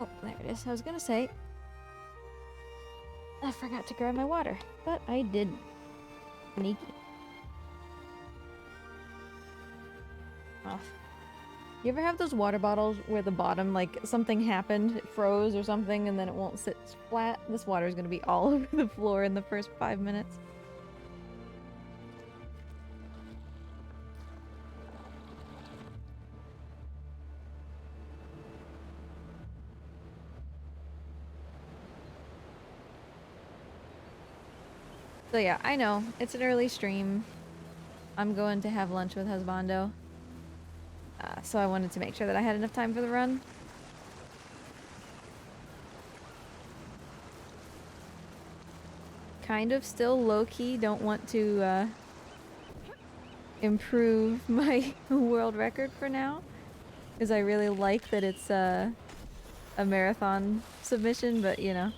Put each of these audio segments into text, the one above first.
Oh, there it is. I was gonna say, I forgot to grab my water, but I didn't. Sneaky. Off. You ever have those water bottles where the bottom, like, something happened, it froze or something, and then it won't sit flat? This water is gonna be all over the floor in the first 5 minutes. So yeah, I know, it's an early stream. I'm going to have lunch with Husbando. So I wanted to make sure that I had enough time for the run. Kind of still low-key don't want to improve my world record for now. Because I really like that it's a marathon submission, but you know.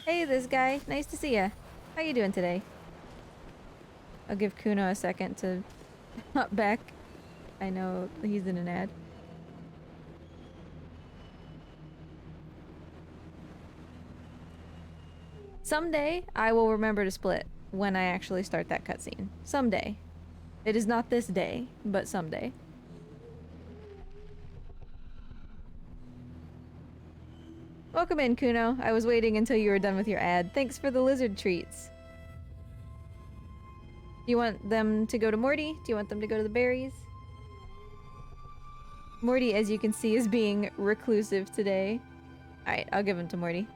Hey, this guy. Nice to see ya. How you doing today? I'll give Kuno a second to hop back. I know he's in an ad. Someday, I will remember to split when I actually start that cutscene. Someday. It is not this day, but someday. Welcome in, Kuno. I was waiting until you were done with your ad. Thanks for the lizard treats. Do you want them to go to Morty? Do you want them to go to the berries? Morty, as you can see, is being reclusive today. Alright, I'll give him to Morty.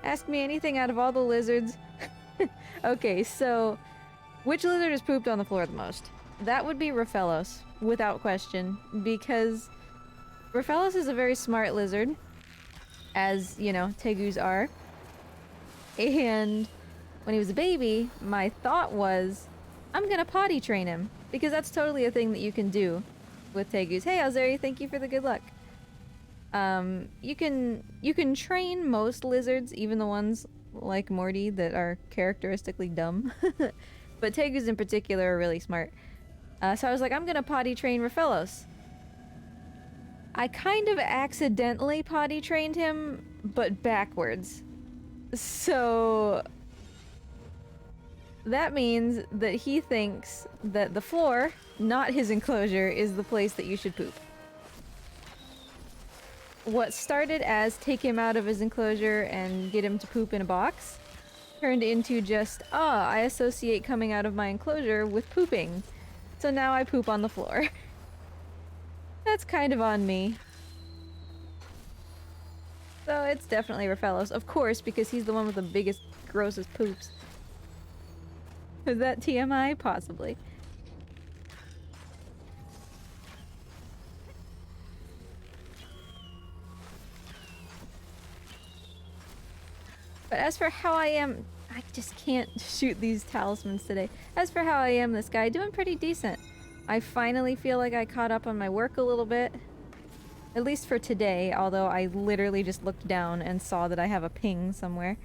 Ask me anything out of all the lizards. Okay, so... which lizard has pooped on the floor the most? That would be Raphaelos, without question, because... Raphaelos is a very smart lizard, as, you know, tegus are. And when he was a baby, my thought was, I'm gonna potty train him, because that's totally a thing that you can do with tegus. Hey, Ozeri, thank you for the good luck. You can train most lizards, even the ones like Morty that are characteristically dumb. But tegus in particular are really smart. So I was like, I'm gonna potty train Raphaelos. I kind of accidentally potty trained him, but backwards. So that means that he thinks that the floor, not his enclosure, is the place that you should poop. What started as take him out of his enclosure and get him to poop in a box turned into just, I associate coming out of my enclosure with pooping. So now I poop on the floor. That's kind of on me. So it's definitely Raphaelos, of course, because he's the one with the biggest, grossest poops. Is that TMI? Possibly. But as for how I am... I just can't shoot these talismans today. As for how I am this guy, doing pretty decent. I finally feel like I caught up on my work a little bit. At least for today, although I literally just looked down and saw that I have a ping somewhere.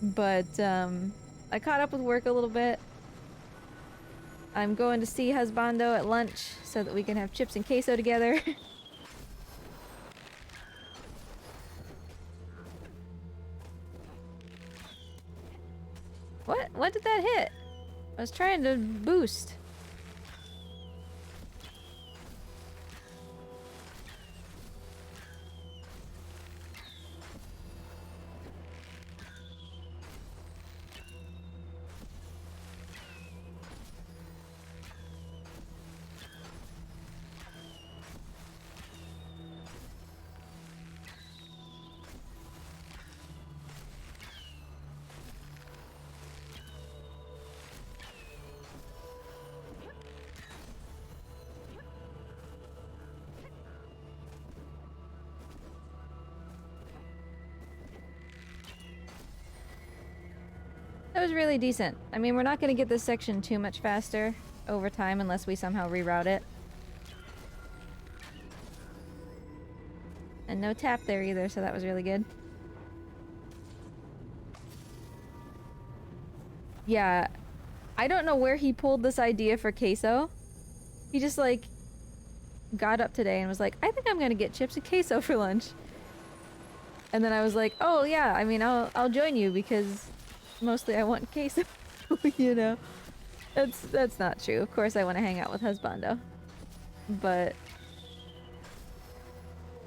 But, I caught up with work a little bit. I'm going to see Husbando at lunch so that we can have chips and queso together. What did that hit? I was trying to boost. That was really decent. I mean, we're not going to get this section too much faster over time unless we somehow reroute it. And no tap there either, so that was really good. Yeah, I don't know where he pulled this idea for queso. He just, like, got up today and was like, I think I'm gonna get chips and queso for lunch. And then I was like, oh yeah, I mean, I'll join you because mostly I want queso, you know? That's not true. Of course I want to hang out with husbando. But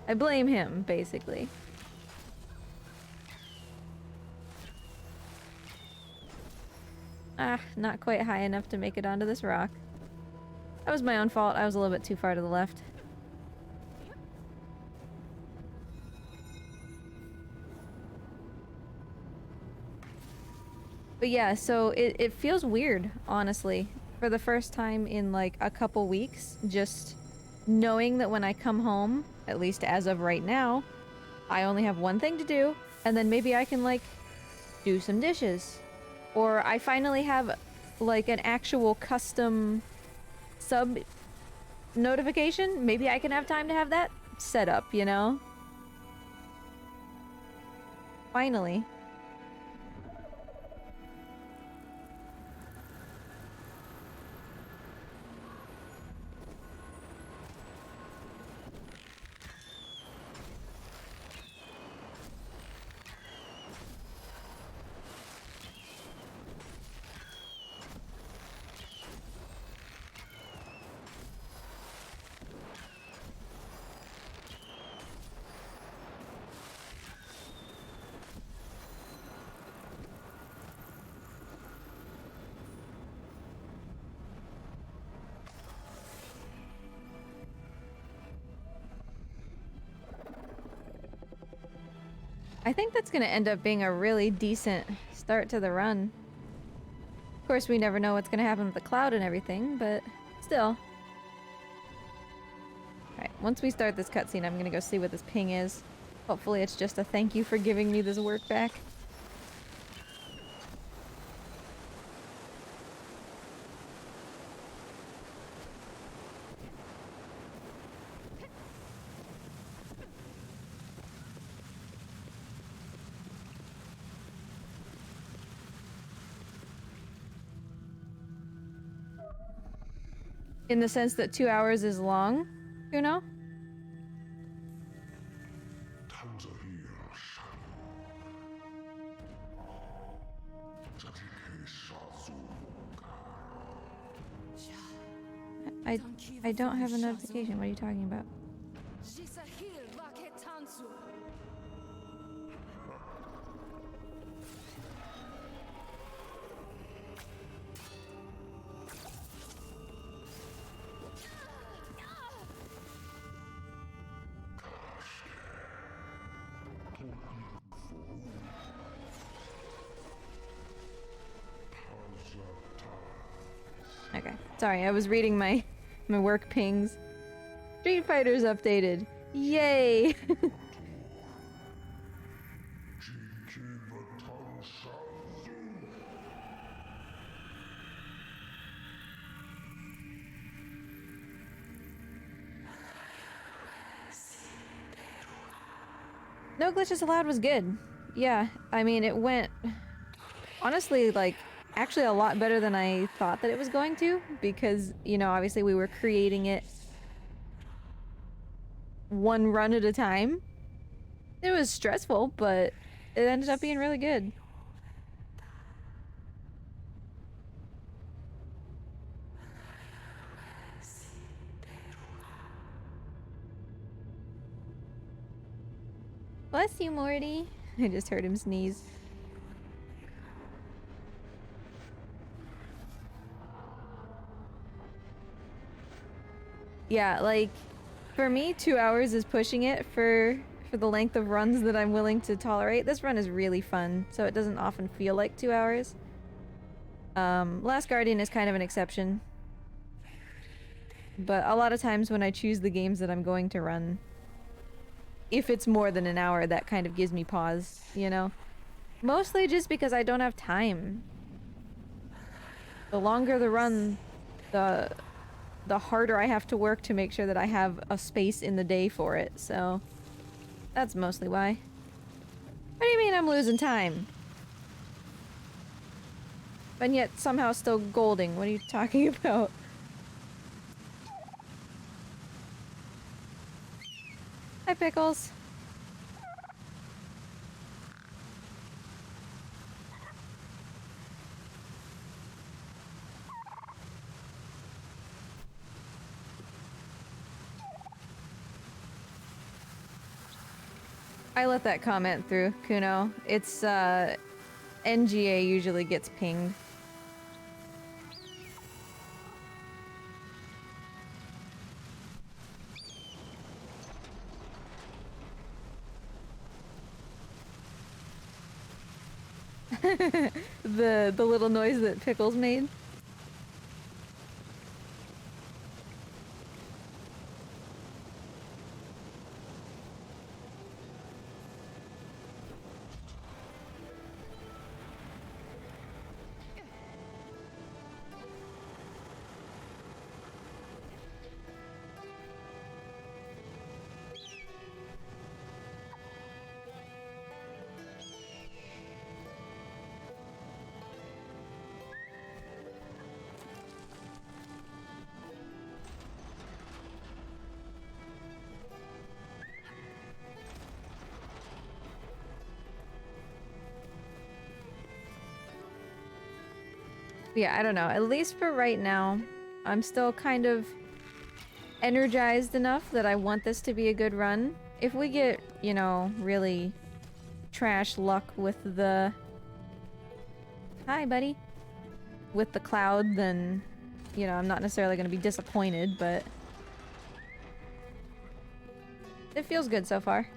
I blame him, basically. Ah, not quite high enough to make it onto this rock. That was my own fault. I was a little bit too far to the left. But yeah, so it feels weird, honestly. For the first time in like a couple weeks, just knowing that when I come home, at least as of right now, I only have one thing to do, and then maybe I can like do some dishes. Or I finally have like an actual custom sub notification. Maybe I can have time to have that set up, you know? Finally. I think that's gonna end up being a really decent start to the run. Of course, we never know what's gonna happen with the cloud and everything, but still. Alright, once we start this cutscene, I'm gonna go see what this ping is. Hopefully it's just a thank you for giving me this work back. In the sense that 2 hours is long, you know? I don't have a notification. What are you talking about? Okay. Sorry, I was reading my work pings. Street Fighter's updated. Yay! No glitches allowed was good. Yeah, I mean, it went... honestly, like, actually a lot better than I thought that it was going to, because, you know, obviously we were creating it one run at a time. It was stressful, but it ended up being really good. Bless you, Morty. I just heard him sneeze. Yeah, like, for me, 2 hours is pushing it for the length of runs that I'm willing to tolerate. This run is really fun, so it doesn't often feel like 2 hours. Last Guardian is kind of an exception. But a lot of times when I choose the games that I'm going to run, if it's more than an hour, that kind of gives me pause, you know? Mostly just because I don't have time. The longer the run, the harder I have to work to make sure that I have a space in the day for it, so that's mostly why. What do you mean I'm losing time? And yet somehow still golding. What are you talking about? Hi, Pickles. I let that comment through, Kuno. It's, NGA usually gets pinged. The little noise that Pickles made. Yeah, I don't know. At least for right now, I'm still kind of energized enough that I want this to be a good run. If we get, you know, really trash luck with the... Hi, buddy. With the cloud, then, you know, I'm not necessarily going to be disappointed, but... It feels good so far.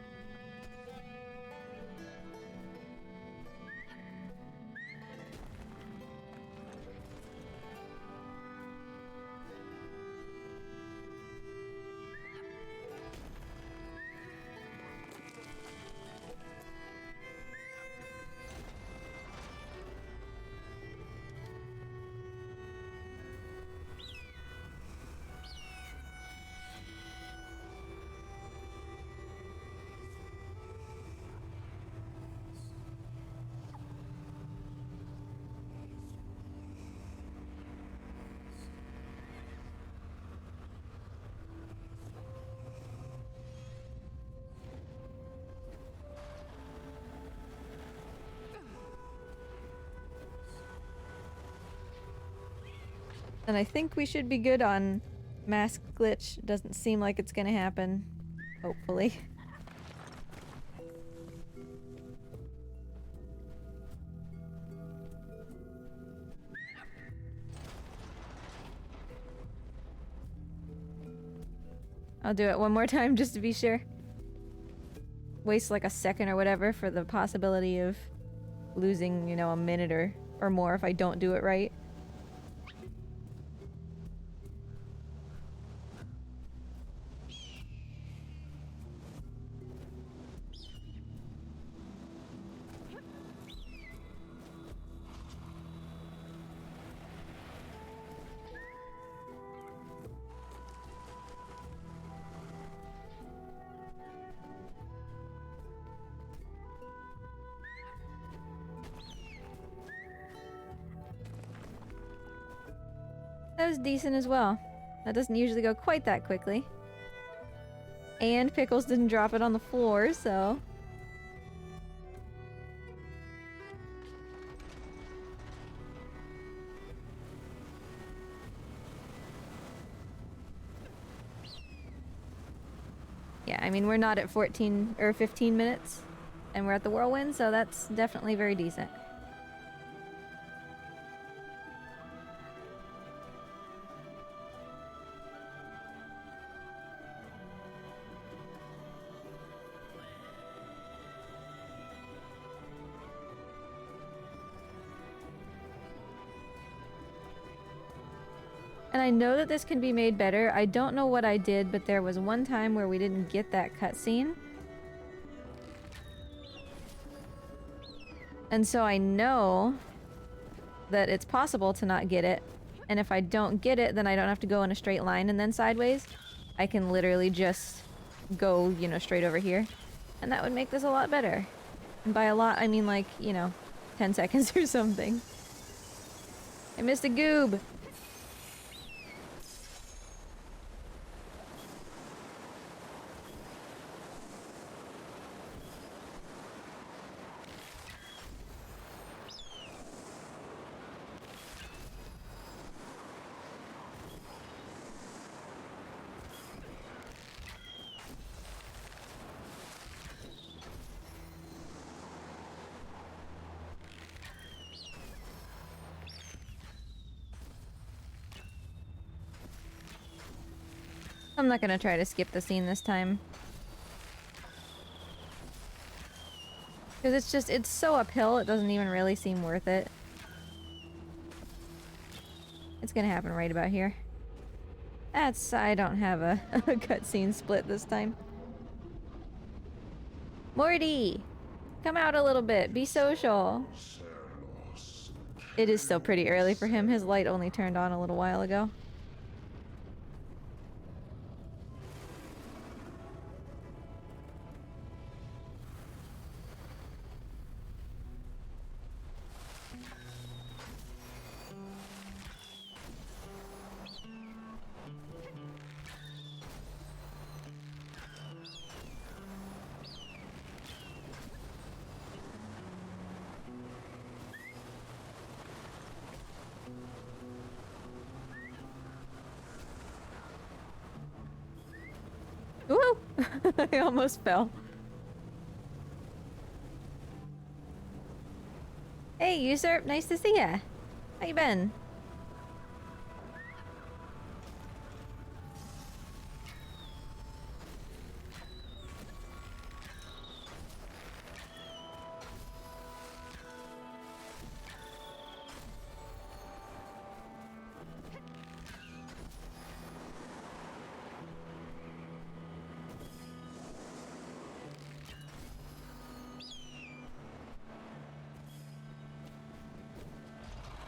And I think we should be good on mask glitch. Doesn't seem like it's gonna happen. Hopefully. I'll do it one more time just to be sure. Waste like a second or whatever for the possibility of losing, you know, a minute or more if I don't do it right. That was decent as well. That doesn't usually go quite that quickly. And Pickles didn't drop it on the floor, so... Yeah, I mean, we're not at 14 or 15 minutes, and we're at the whirlwind, so that's definitely very decent. And I know that this can be made better. I don't know what I did, but there was one time where we didn't get that cutscene. And so I know that it's possible to not get it. And if I don't get it, then I don't have to go in a straight line and then sideways. I can literally just go, you know, straight over here. And that would make this a lot better. And by a lot, I mean like, you know, 10 seconds or something. I missed a goob! I'm not gonna try to skip the scene this time. Because it's just, it's so uphill, it doesn't even really seem worth it. It's gonna happen right about here. That's, I don't have a cutscene split this time. Morty! Come out a little bit, be social. It is still pretty early for him, his light only turned on a little while ago. Woo! I almost fell. Hey, usurp, nice to see ya. How you been?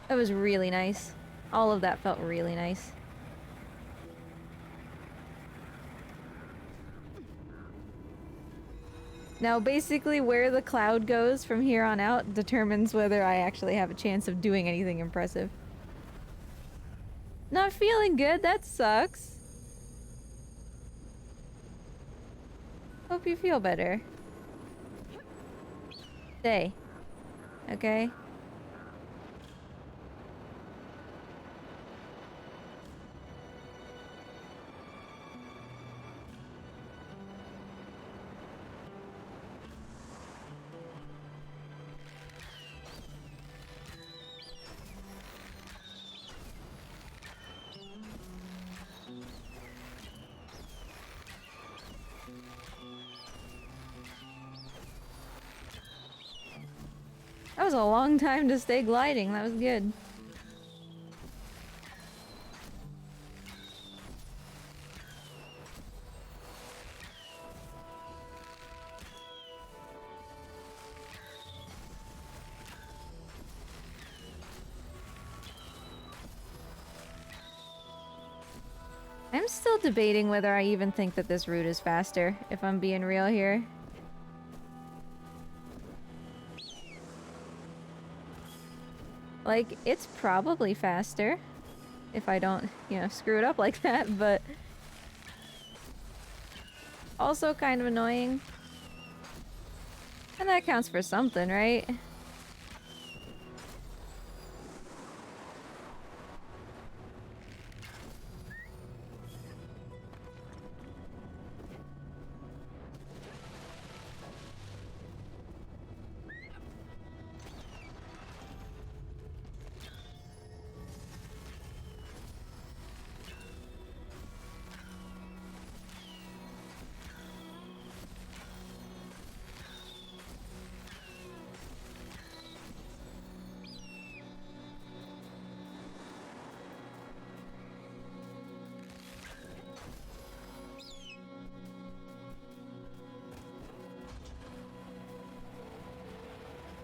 That was really nice. All of that felt really nice. Now, basically, where the cloud goes from here on out determines whether I actually have a chance of doing anything impressive. Not feeling good, that sucks. Hope you feel better. Stay. Okay? That was a long time to stay gliding, that was good. I'm still debating whether I even think that this route is faster, if I'm being real here. Like, it's probably faster if I don't, you know, screw it up like that, but also kind of annoying. And that counts for something, right?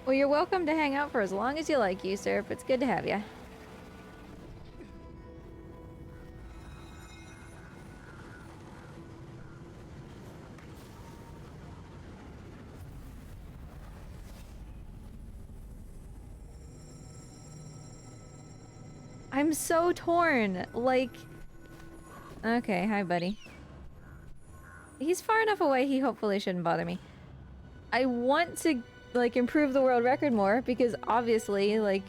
Well, you're welcome to hang out for as long as you like, Usurp. It's good to have you. I'm so torn. Like... Okay, hi, buddy. He's far enough away, he hopefully shouldn't bother me. I want to, like, improve the world record more, because obviously, like,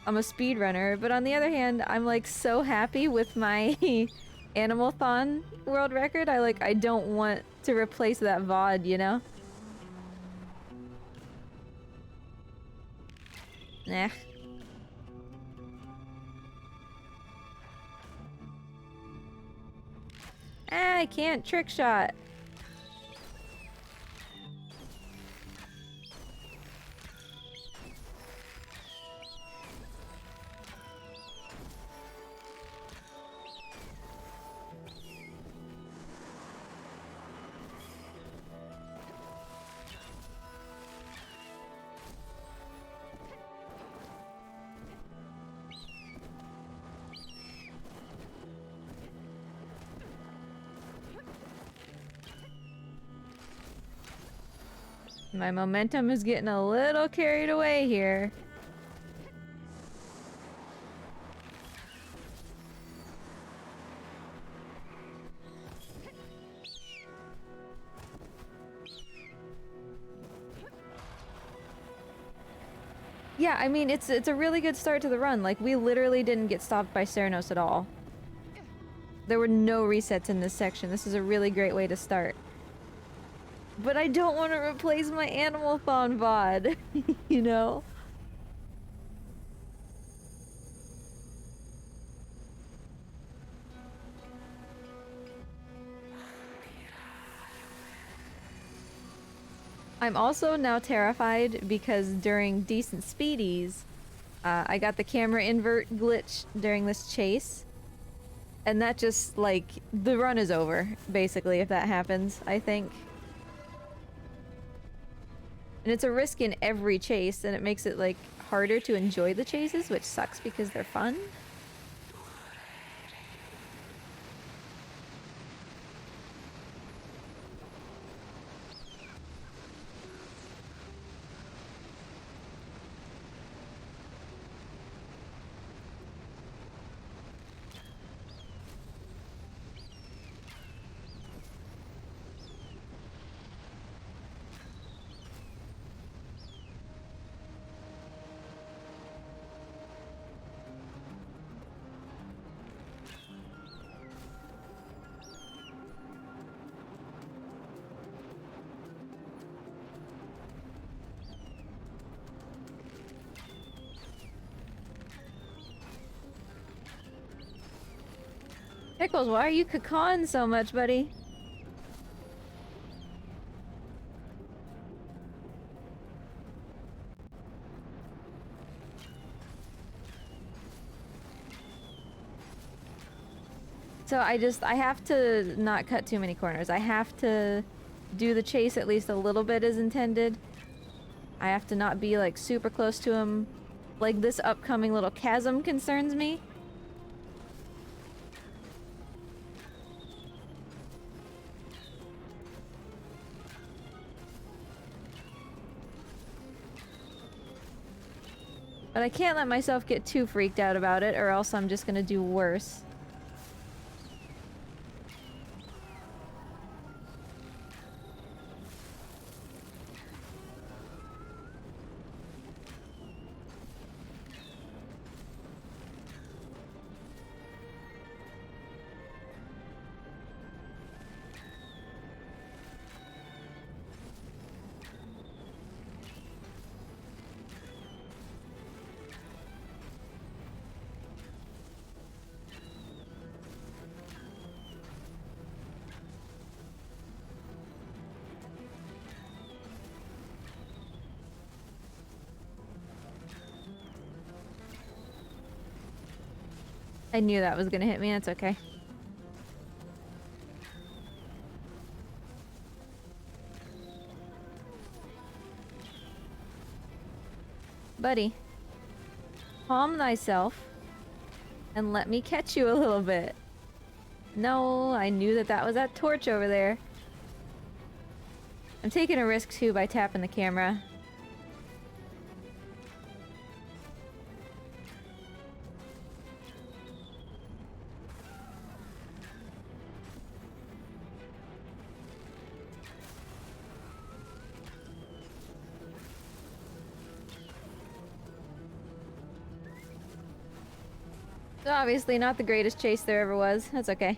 I'm a speedrunner, but on the other hand, I'm, like, so happy with my Animal-thon world record, I don't want to replace that VOD, you know? Nah. Ah, I can't trick shot. My momentum is getting a little carried away here. Yeah, I mean, it's a really good start to the run. Like, we literally didn't get stopped by Cernos at all. There were no resets in this section. This is a really great way to start. But I don't want to replace my Animal Fawn VOD, you know? I'm also now terrified because during decent speedies, I got the camera invert glitch during this chase. And that just, like, the run is over, basically, if that happens, I think. And it's a risk in every chase, and it makes it, like, harder to enjoy the chases, which sucks because they're fun. Pickles, why are you cacawing so much, buddy? So I have to not cut too many corners. I have to do the chase at least a little bit as intended. I have to not be, like, super close to him. Like, this upcoming little chasm concerns me. But I can't let myself get too freaked out about it, or else I'm just gonna do worse. I knew that was gonna hit me, that's okay. Buddy, calm thyself and let me catch you a little bit. No, I knew that that was that torch over there. I'm taking a risk too by tapping the camera. Obviously not the greatest chase there ever was. That's okay.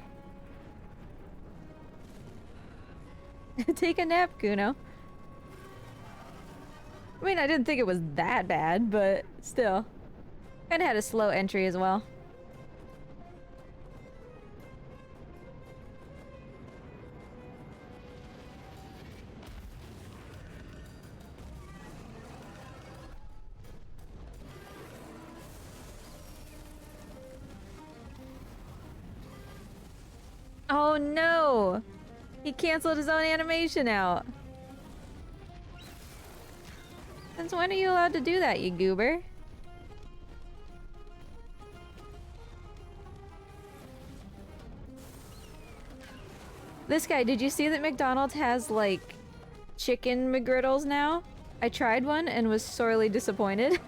Take a nap, Kuno. I mean, I didn't think it was that bad, but still. Kinda had a slow entry as well. Oh no! He canceled his own animation out. Since when are you allowed to do that, you goober? This guy, did you see that McDonald's has, like, chicken McGriddles now? I tried one and was sorely disappointed.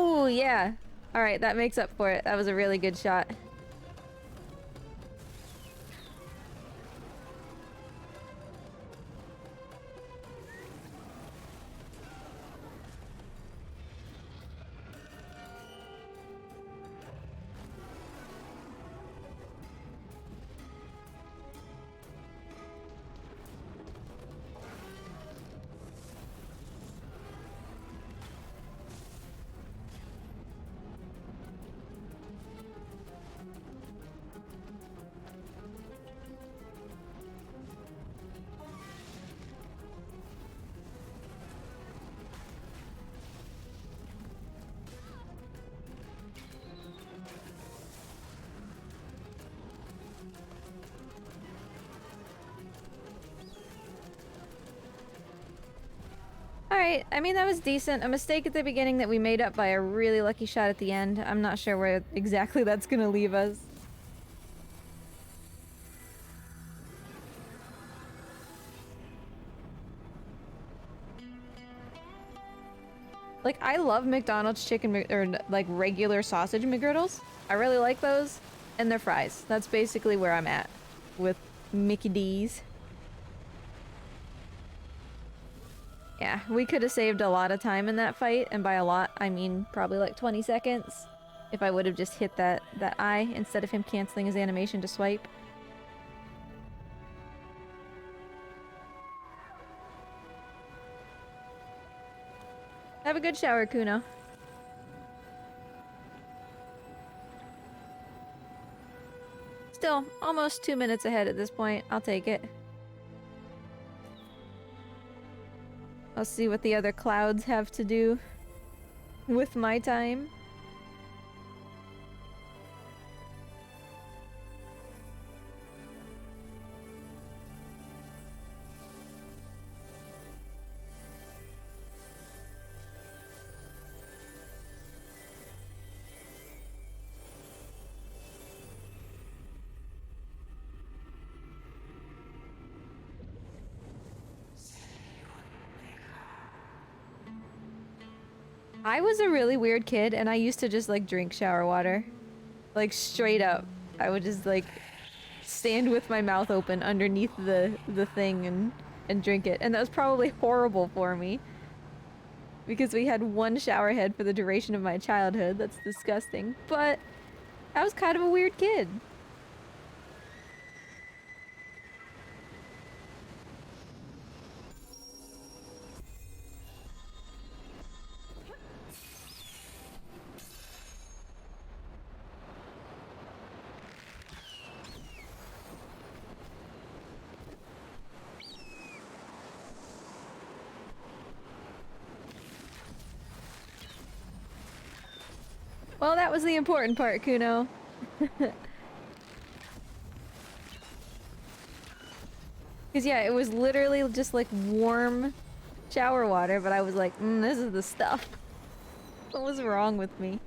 Oh, yeah. Alright, that makes up for it. That was a really good shot. Alright, I mean that was decent. A mistake at the beginning that we made up by a really lucky shot at the end. I'm not sure where exactly that's gonna leave us. Like, I love McDonald's chicken or like regular sausage McGriddles. I really like those. And their fries. That's basically where I'm at with Mickey D's. Yeah, we could have saved a lot of time in that fight, and by a lot, I mean probably like 20 seconds. If I would have just hit that eye instead of him canceling his animation to swipe. Have a good shower, Kuno. Still, almost 2 minutes ahead at this point. I'll take it. I'll see what the other clouds have to do with my time. I was a really weird kid, and I used to just, like, drink shower water. Like, straight up. I would just, like, stand with my mouth open underneath the thing and drink it. And that was probably horrible for me. Because we had one shower head for the duration of my childhood. That's disgusting. But I was kind of a weird kid. Well, that was the important part, Kuno. Because, yeah, it was literally just, like, warm shower water, but I was like, this is the stuff. What was wrong with me?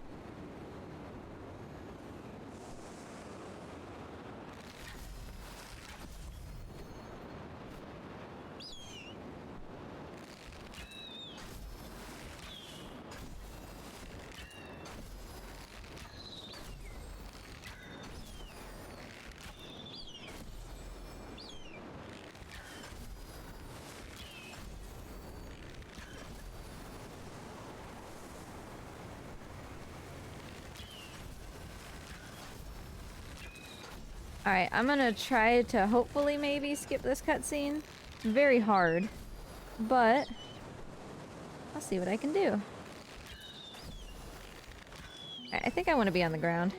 Alright, I'm gonna try to hopefully maybe skip this cutscene. Very hard, but I'll see what I can do. Alright, I think I want to be on the ground.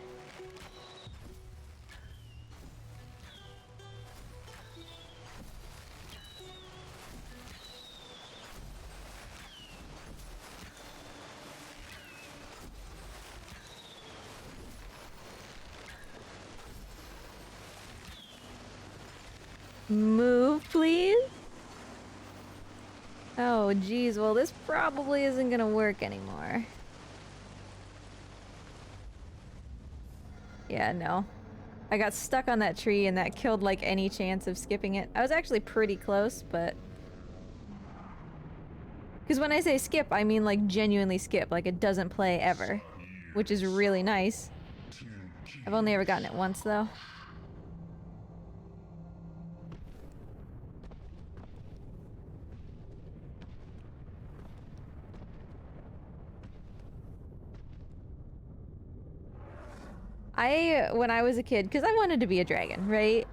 Move, please? Oh, geez. Well, this probably isn't gonna work anymore. Yeah, no. I got stuck on that tree and that killed, like, any chance of skipping it. I was actually pretty close, but... Because when I say skip, I mean, like, genuinely skip. Like, it doesn't play ever. Which is really nice. I've only ever gotten it once, though. When I was a kid, because I wanted to be a dragon, right?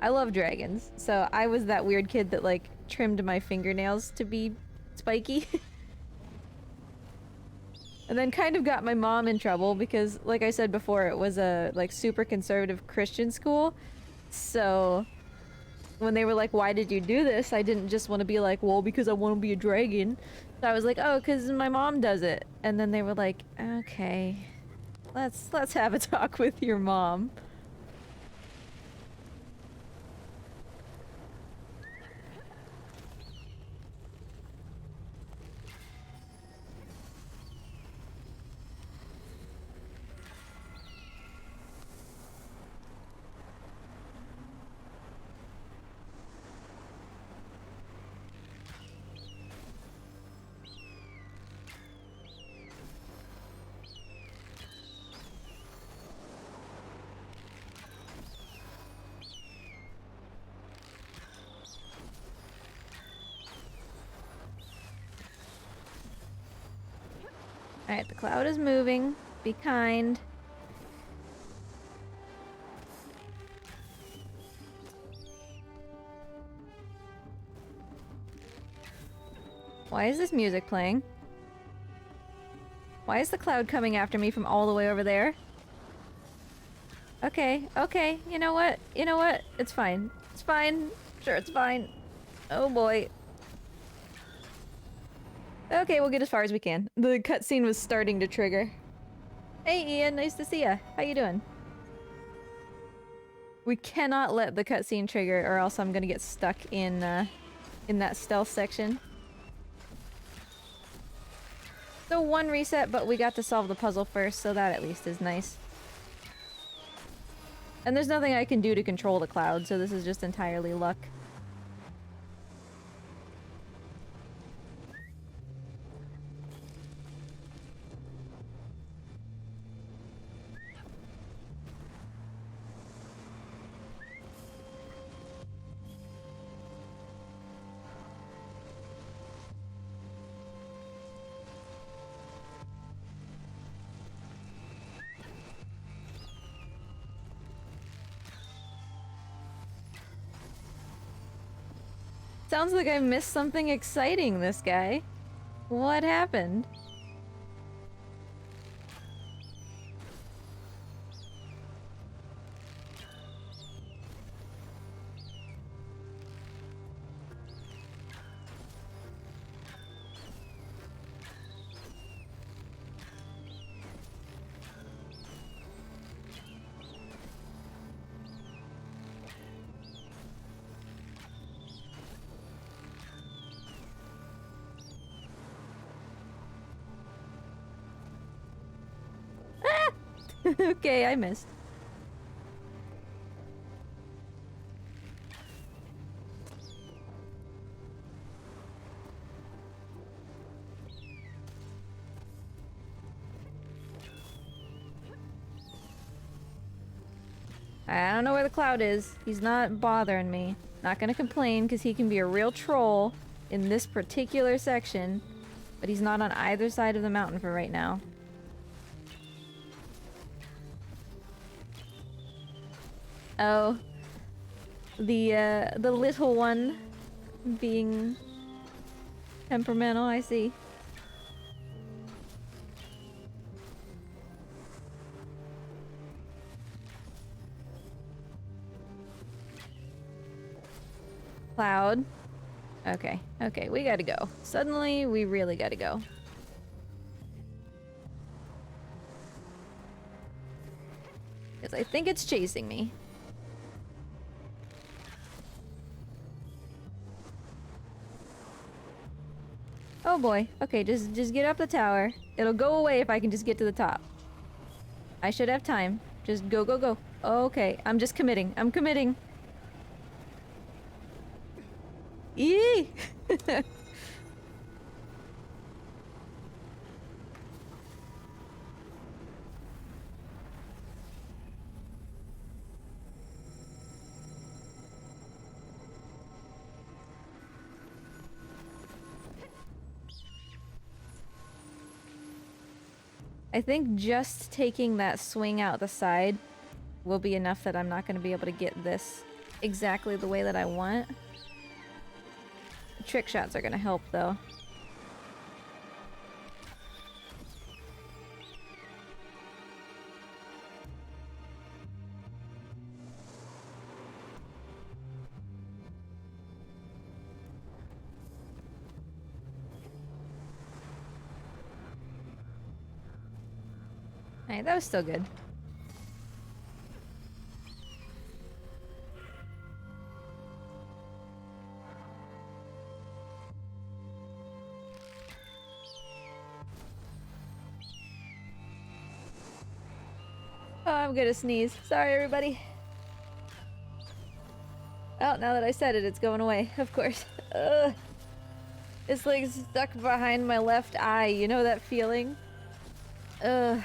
I love dragons, so I was that weird kid that, like, trimmed my fingernails to be spiky. And then kind of got my mom in trouble because, like I said before, it was a, like, super conservative Christian school. So, when they were like, why did you do this? I didn't just want to be like, well, because I want to be a dragon. So I was like, oh, because my mom does it. And then they were like, okay, let's have a talk with your mom. Alright, the cloud is moving. Be kind. Why is this music playing? Why is the cloud coming after me from all the way over there? Okay, okay, you know what? You know what? It's fine. It's fine. Sure, it's fine. Oh boy. Okay, we'll get as far as we can. The cutscene was starting to trigger. Hey Ian, nice to see ya. How you doing? We cannot let the cutscene trigger or else I'm gonna get stuck in that stealth section. So one reset, but we got to solve the puzzle first, so that at least is nice. And there's nothing I can do to control the cloud, so this is just entirely luck. Sounds like I missed something exciting, this guy. What happened? Okay, I missed. I don't know where the cloud is. He's not bothering me. Not gonna complain, because he can be a real troll in this particular section, but he's not on either side of the mountain for right now. Oh. The little one being temperamental, I see. Cloud. Okay, okay, we gotta go. Suddenly, we really gotta go. Because I think it's chasing me. Oh boy. Okay, just get up the tower. It'll go away if I can just get to the top. I should have time. Just go, go, go. Okay, I'm just committing. I'm committing. Eee! I think just taking that swing out the side will be enough that I'm not going to be able to get this exactly the way that I want. Trick shots are going to help though. Alright, that was still good. Oh, I'm gonna sneeze. Sorry, everybody. Well, now that I said it, it's going away, of course. Ugh. It's like stuck behind my left eye. You know that feeling? Ugh.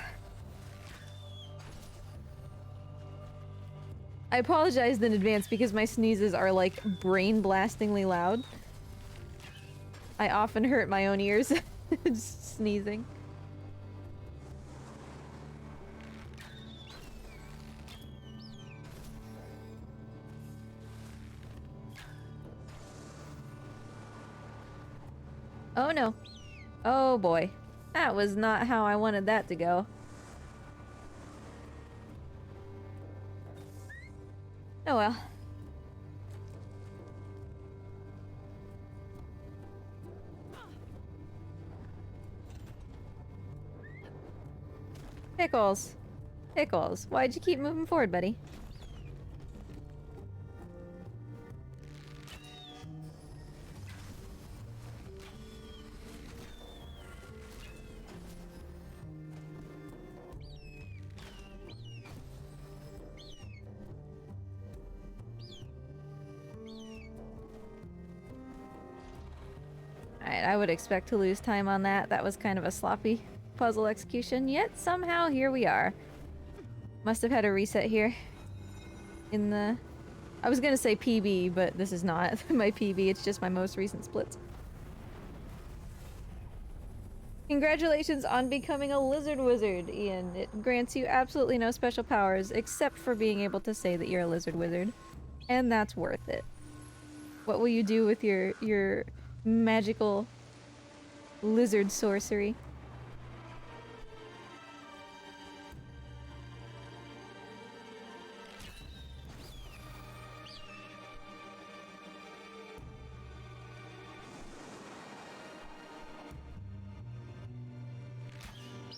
I apologize in advance because my sneezes are like brain-blastingly loud. I often hurt my own ears just sneezing. Oh no. Oh boy. That was not how I wanted that to go. Oh well. Pickles. Pickles. Why'd you keep moving forward, buddy? Alright, I would expect to lose time on that. That was kind of a sloppy puzzle execution, yet somehow here we are. Must have had a reset here. In the... I was gonna say PB, but this is not my PB, it's just my most recent splits. Congratulations on becoming a lizard wizard, Ian. It grants you absolutely no special powers, except for being able to say that you're a lizard wizard. And that's worth it. What will you do with your magical lizard sorcery?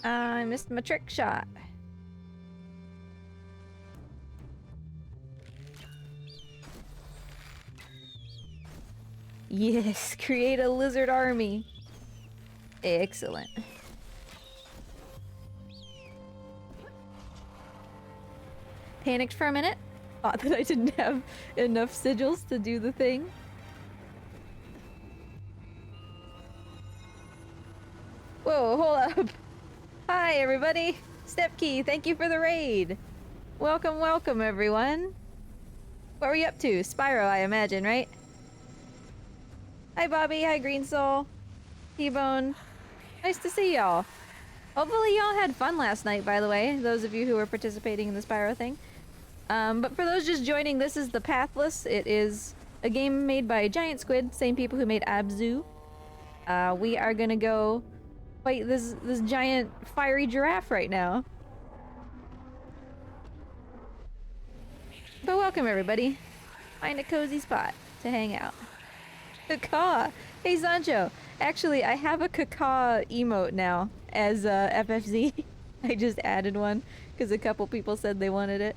I missed my trick shot. Yes, create a lizard army. Excellent. Panicked for a minute. Thought that I didn't have enough sigils to do the thing. Whoa, hold up. Hi, everybody. Stepkey, thank you for the raid. Welcome, welcome, everyone. What were you up to? Spyro, I imagine, right? Hi, Bobby. Hi, Green Soul. T-Bone. Nice to see y'all. Hopefully y'all had fun last night, by the way, those of you who were participating in the Spyro thing. But for those just joining, this is the Pathless. It is a game made by Giant Squid, same people who made Abzu. We are gonna go fight this giant fiery giraffe right now. But welcome, everybody. Find a cozy spot to hang out. Caca! Hey, Sancho. Actually, I have a caca emote now as FFZ. I just added one because a couple people said they wanted it.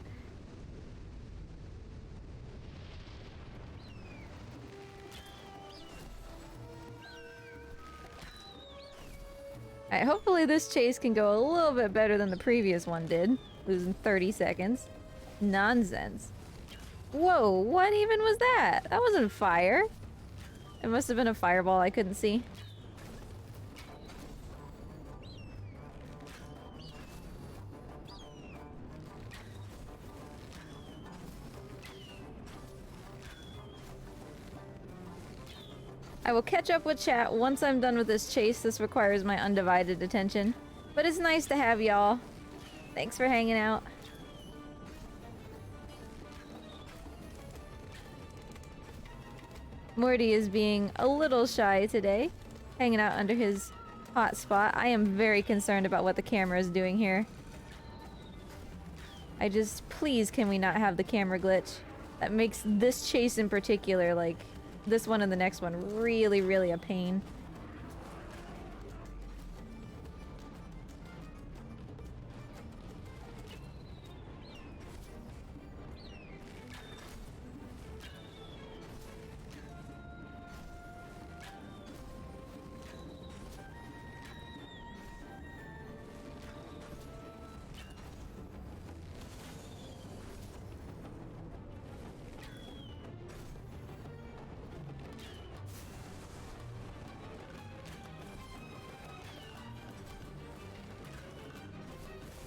Alright, hopefully this chase can go a little bit better than the previous one did. Losing 30 seconds. Nonsense. Whoa, what even was that? That wasn't fire. It must have been a fireball I couldn't see. I will catch up with chat once I'm done with this chase. This requires my undivided attention. But it's nice to have y'all. Thanks for hanging out. Morty is being a little shy today, hanging out under his hotspot. I am very concerned about what the camera is doing here. Please can we not have the camera glitch? That makes this chase in particular, like, this one and the next one, really, really a pain.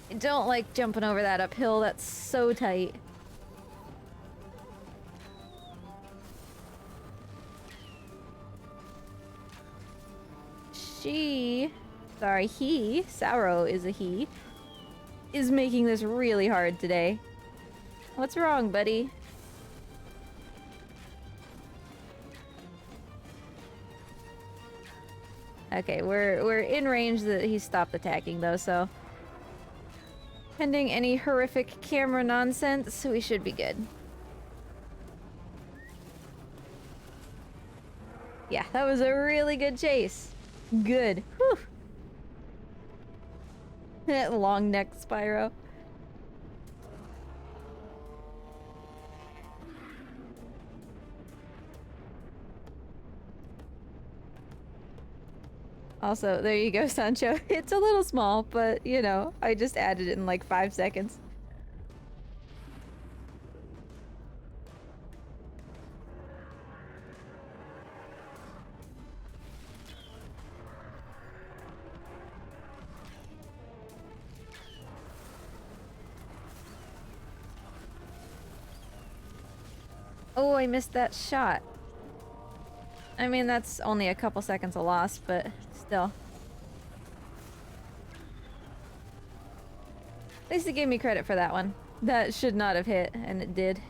I don't like jumping over that uphill, that's so tight. He, Sauro is a he, is making this really hard today. What's wrong, buddy? Okay, we're in range that he stopped attacking though, so pending any horrific camera nonsense, we should be good. Yeah, that was a really good chase. Good. Whew. Long neck Spyro. Also, there you go, Sancho. It's a little small, but, you know, I just added it in like 5 seconds. Oh, I missed that shot. I mean, that's only a couple seconds of loss, but still. At least it gave me credit for that one. That should not have hit, and it did.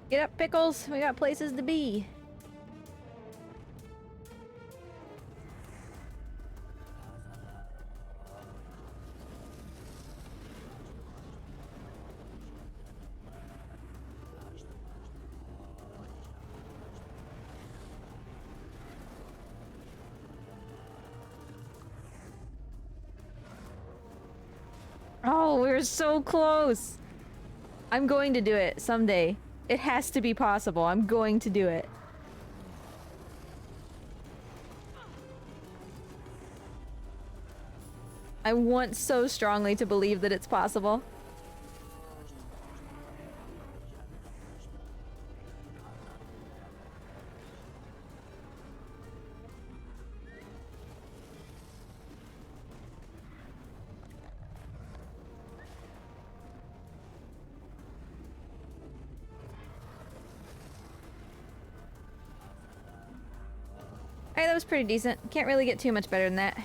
Get up, Pickles! We got places to be. Oh, we're so close! I'm going to do it someday. It has to be possible. I'm going to do it. I want so strongly to believe that it's possible. Alright, that was pretty decent. Can't really get too much better than that.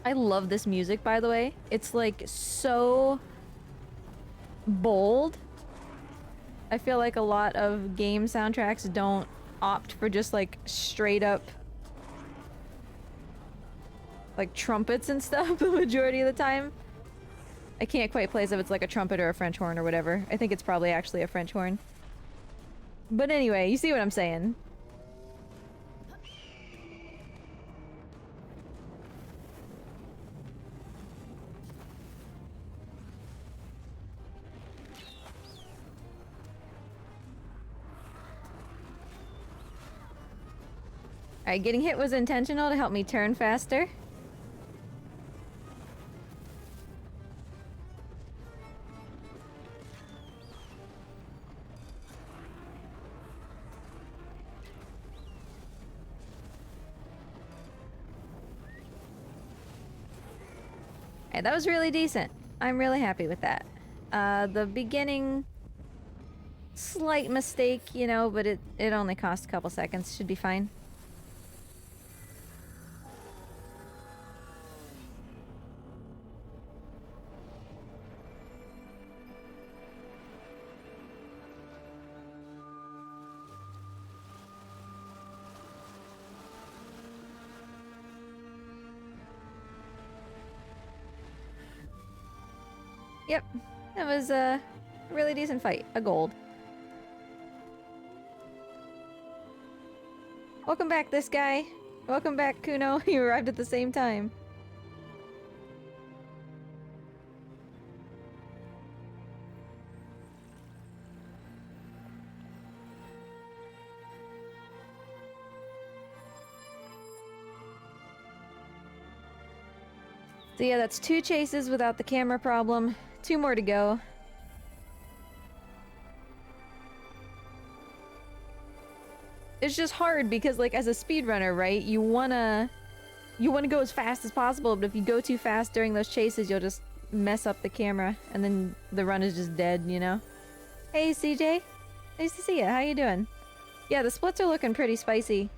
I love this music, by the way. It's like so bold. I feel like a lot of game soundtracks don't opt for just like straight up like trumpets and stuff the majority of the time. I can't quite place if it's like a trumpet or a French horn or whatever. I think it's probably actually a French horn. But anyway, you see what I'm saying. Alright, getting hit was intentional to help me turn faster. Alright, that was really decent. I'm really happy with that. The beginning... slight mistake, you know, but it only cost a couple seconds. Should be fine. Yep, that was a really decent fight. A gold. Welcome back, this guy. Welcome back, Kuno. You arrived at the same time. So yeah, that's 2 chases without the camera problem. 2 more to go. It's just hard because, like, as a speedrunner, right, you wanna go as fast as possible, but if you go too fast during those chases, you'll just mess up the camera, and then the run is just dead, you know? Hey, CJ. Nice to see you. How you doing? Yeah, the splits are looking pretty spicy.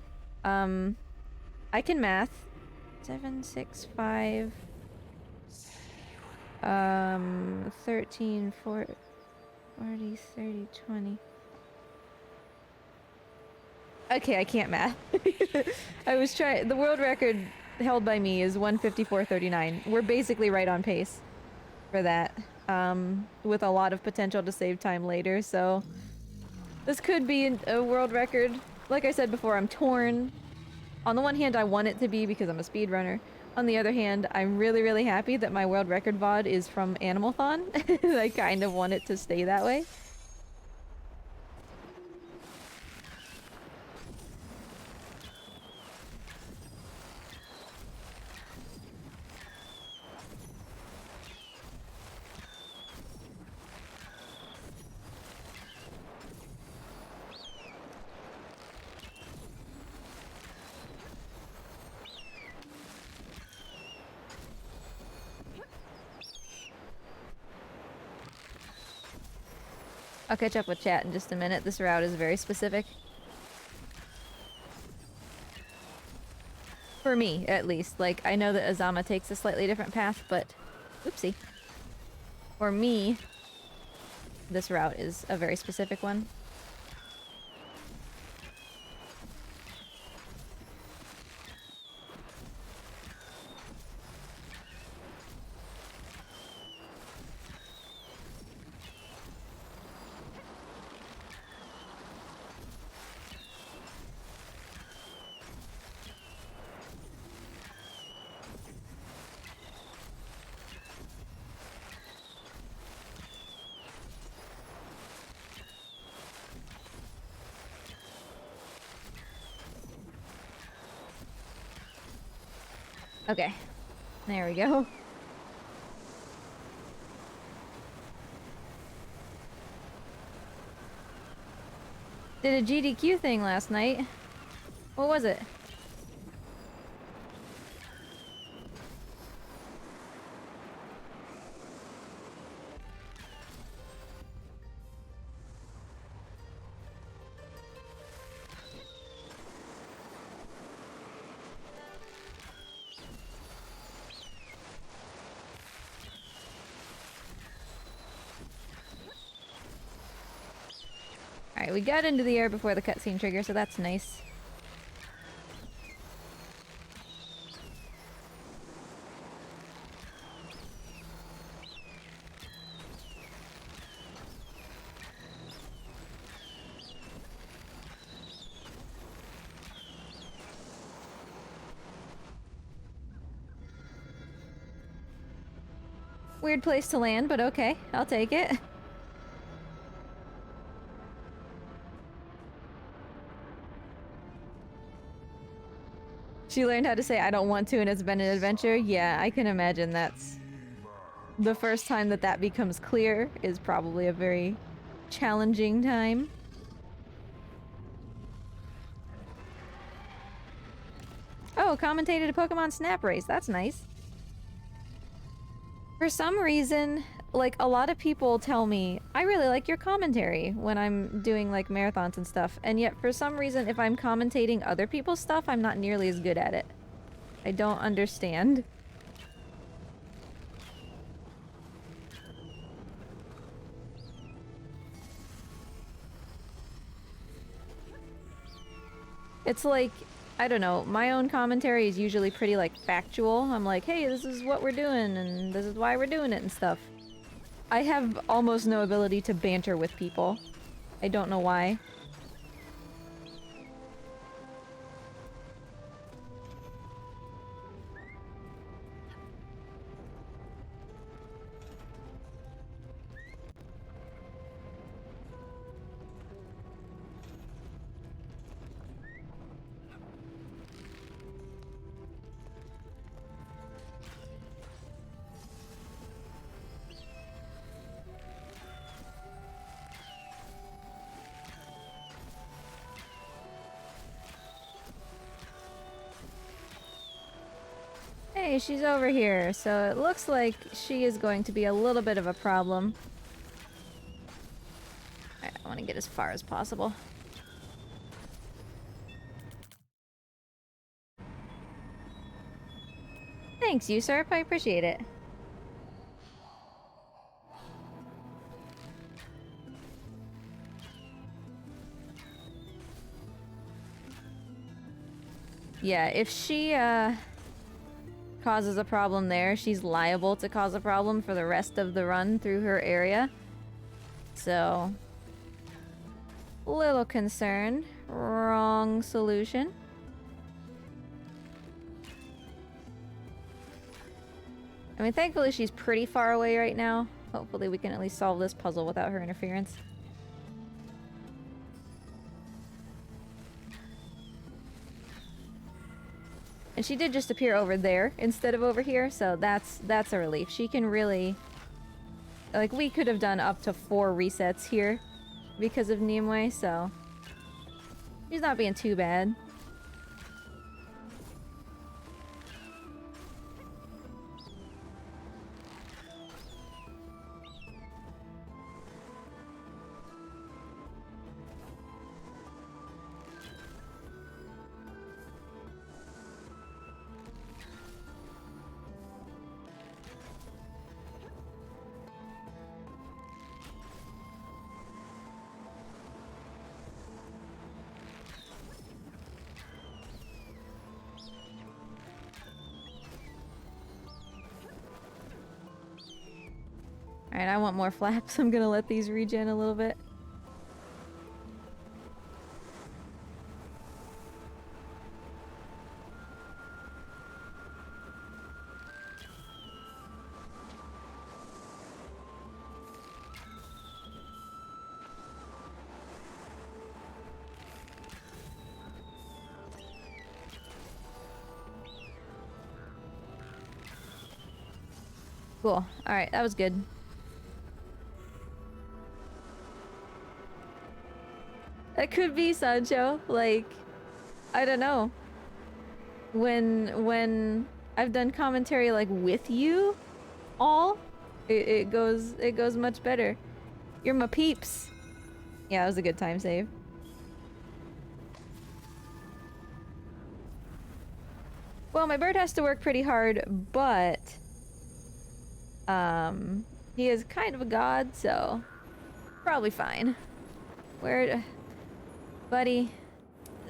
I can math. 7, 6, 5... 13, 40, 30, 20. Okay, I can't math. I was trying. The world record held by me is 154.39. We're basically right on pace for that, with a lot of potential to save time later, so this could be a world record. Like I said before, I'm torn. On the one hand, I want it to be because I'm a speedrunner. On the other hand, I'm really, really happy that my world record VOD is from Animalthon. I kind of want it to stay that way. I'll catch up with chat in just a minute. This route is very specific. For me, at least. Like, I know that Azama takes a slightly different path, but... Oopsie. For me, this route is a very specific one. Okay. There we go. Did a GDQ thing last night. What was it? Alright, we got into the air before the cutscene trigger, so that's nice. Weird place to land, but okay, I'll take it. She learned how to say I don't want to and it's been an adventure. Yeah, I can imagine that's... The first time that that becomes clear is probably a very challenging time. Oh, commentated a Pokemon Snap Race. That's nice. For some reason, like, a lot of people tell me, I really like your commentary when I'm doing, like, marathons and stuff, and yet for some reason, if I'm commentating other people's stuff, I'm not nearly as good at it. I don't understand. It's like, I don't know, my own commentary is usually pretty, like, factual. I'm like, hey, this is what we're doing, and this is why we're doing it and stuff. I have almost no ability to banter with people. I don't know why. Hey, she's over here, so it looks like she is going to be a little bit of a problem. Alright, I want to get as far as possible. Thanks, Usurp. I appreciate it. Yeah, if she, causes a problem there, she's liable to cause a problem for the rest of the run through her area. So... little concerned. Wrong solution. I mean, thankfully she's pretty far away right now. Hopefully we can at least solve this puzzle without her interference. And she did just appear over there instead of over here, so that's a relief. She can really... like, we could have done up to 4 resets here because of Nimue, so... she's not being too bad. Alright, I want more flaps. I'm gonna let these regen a little bit. Cool. Alright, that was good. That could be Sancho. Like, I don't know. When I've done commentary like with you all, it goes much better. You're my peeps. Yeah, that was a good time save. Well, my bird has to work pretty hard, but he is kind of a god, so probably fine. Where Buddy.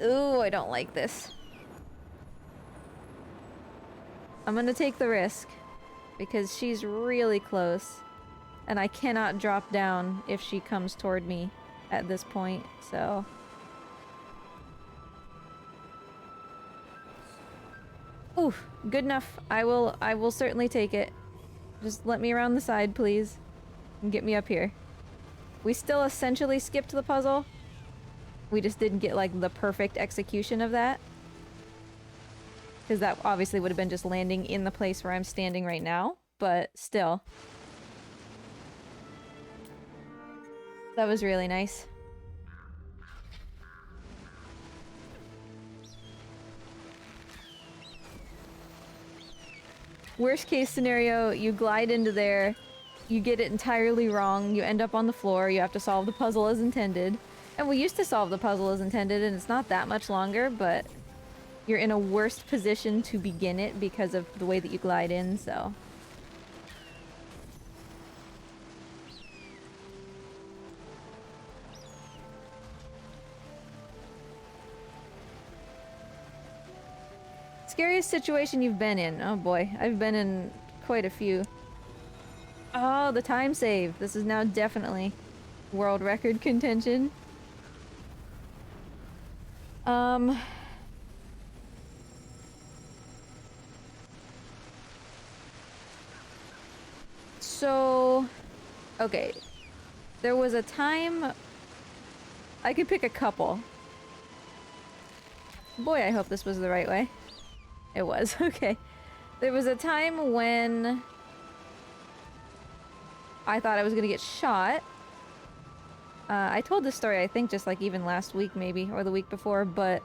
Ooh, I don't like this. I'm gonna take the risk. Because she's really close. And I cannot drop down if she comes toward me at this point, so... Ooh, good enough. I will certainly take it. Just let me around the side, please. And get me up here. We still essentially skipped the puzzle. We just didn't get, like, the perfect execution of that. Because that obviously would have been just landing in the place where I'm standing right now. But still. That was really nice. Worst case scenario, you glide into there, you get it entirely wrong, you end up on the floor, you have to solve the puzzle as intended. And we used to solve the puzzle as intended, and it's not that much longer, but you're in a worse position to begin it because of the way that you glide in, so... Scariest situation you've been in? Oh boy, I've been in quite a few. Oh, the time save. This is now definitely world record contention. So... Okay. There was a time... I could pick a couple. Boy, I hope this was the right way. It was, okay. There was a time when I thought I was gonna get shot. I told this story, I think, just like even last week maybe, or the week before, but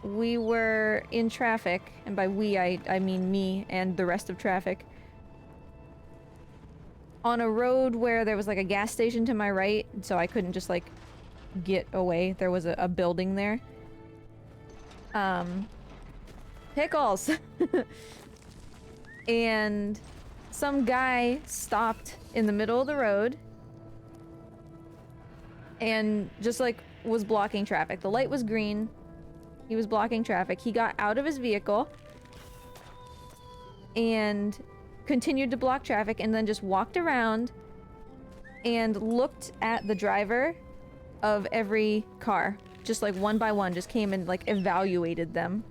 we were in traffic, and by we I mean me and the rest of traffic, on a road where there was like a gas station to my right, so I couldn't just like get away. There was a building there. Pickles! And some guy stopped in the middle of the road and just like was blocking traffic. The light was green. He was blocking traffic. He got out of his vehicle and continued to block traffic and then just walked around and looked at the driver of every car. Just like one by one, just came and like evaluated them.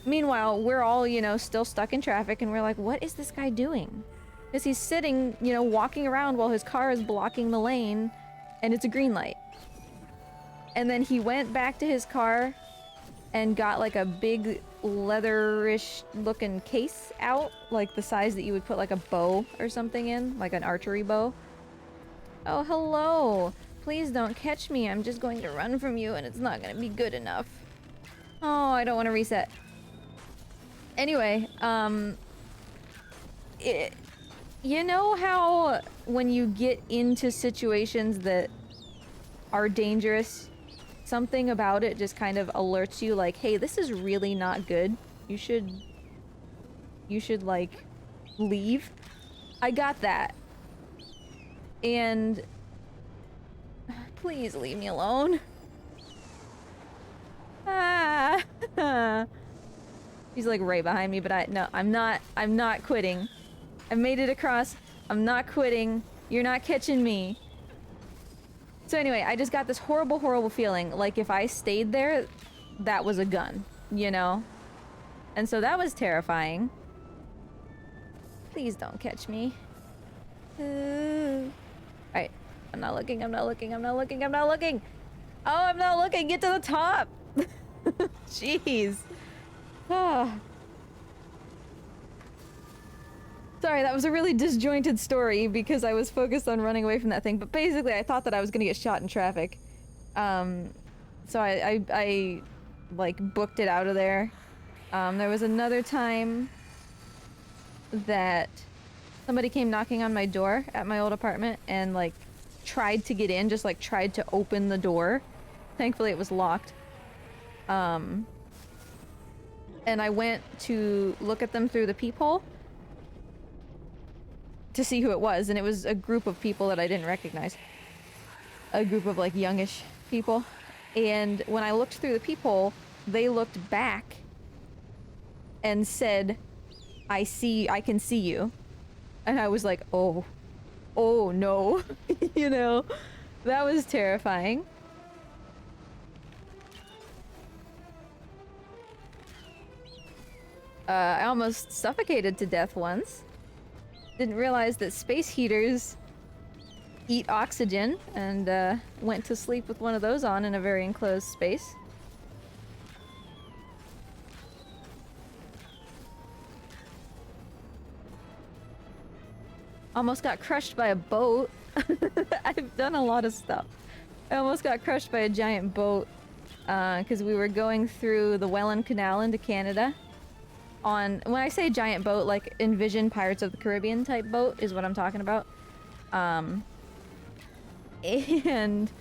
Meanwhile, we're all, you know, still stuck in traffic and we're like, what is this guy doing? Because he's sitting, you know, walking around while his car is blocking the lane and it's a green light. And then he went back to his car and got like a big leatherish looking case out, like the size that you would put like a bow or something in, like an archery bow. Oh, hello. Please don't catch me. I'm just going to run from you and it's not going to be good enough. Oh, I don't want to reset. Anyway, you know how when you get into situations that are dangerous, something about it just kind of alerts you like, hey, this is really not good. You should like leave. I got that. And please leave me alone. Ah. He's like right behind me, but I'm not quitting. I've made it across. I'm not quitting. You're not catching me. So anyway, I just got this horrible, horrible feeling. Like if I stayed there, that was a gun, you know? And so that was terrifying. Please don't catch me. Alright. I'm not looking, I'm not looking, I'm not looking, I'm not looking! Oh, I'm not looking! Get to the top! Jeez. Ah. Sorry, that was a really disjointed story because I was focused on running away from that thing, but basically I thought that I was gonna get shot in traffic. So I like booked it out of there. There was another time that somebody came knocking on my door at my old apartment and like tried to get in, just like tried to open the door. Thankfully it was locked. And I went to look at them through the peephole to see who it was, and it was a group of people that I didn't recognize. a group of like youngish people. And when I looked through the peephole, they looked back and said, I can see you. And I was like, oh no. You know, that was terrifying. I almost suffocated to death once. Didn't realize that space heaters eat oxygen, and went to sleep with one of those on in a very enclosed space. Almost got crushed by a boat. I've done a lot of stuff. I almost got crushed by a giant boat because we were going through the Welland Canal into Canada. When I say giant boat, like envision Pirates of the Caribbean type boat is what I'm talking about. And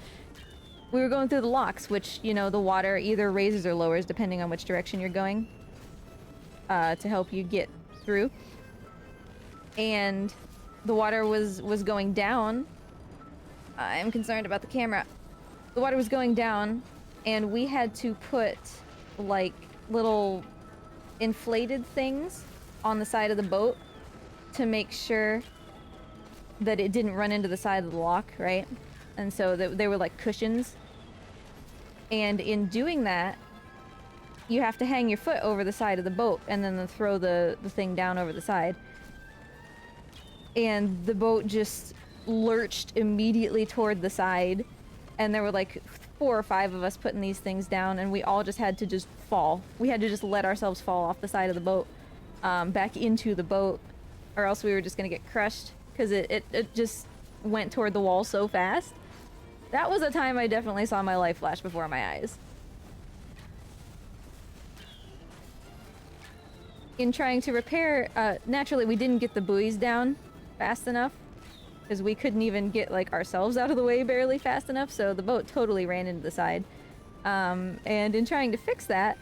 we were going through the locks, which, you know, the water either raises or lowers depending on which direction you're going to help you get through. And the water was going down. I'm concerned about the camera. The water was going down, and we had to put, like, little inflated things on the side of the boat to make sure that it didn't run into the side of the lock, right? And so they were like cushions. And in doing that, you have to hang your foot over the side of the boat and then throw the thing down over the side. And the boat just lurched immediately toward the side, and there were like 4 or 5 of us putting these things down, and we all just had to just fall. We had to just let ourselves fall off the side of the boat back into the boat, or else we were just gonna get crushed because it just went toward the wall so fast. That was a time I definitely saw my life flash before my eyes. In trying to repair, naturally we didn't get the buoys down fast enough, because we couldn't even get like ourselves out of the way barely fast enough, so the boat totally ran into the side. And in trying to fix that,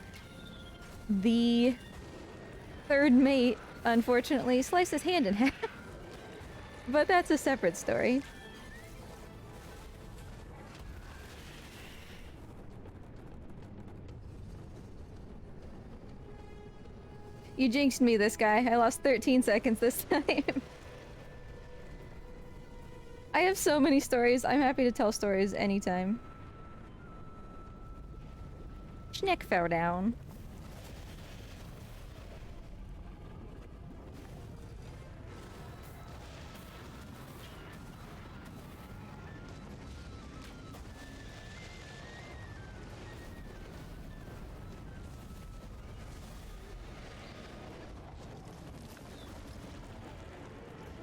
the third mate unfortunately sliced his hand in half. But that's a separate story. You jinxed me, this guy. I lost 13 seconds this time. I have so many stories. I'm happy to tell stories anytime. Schneck fell down.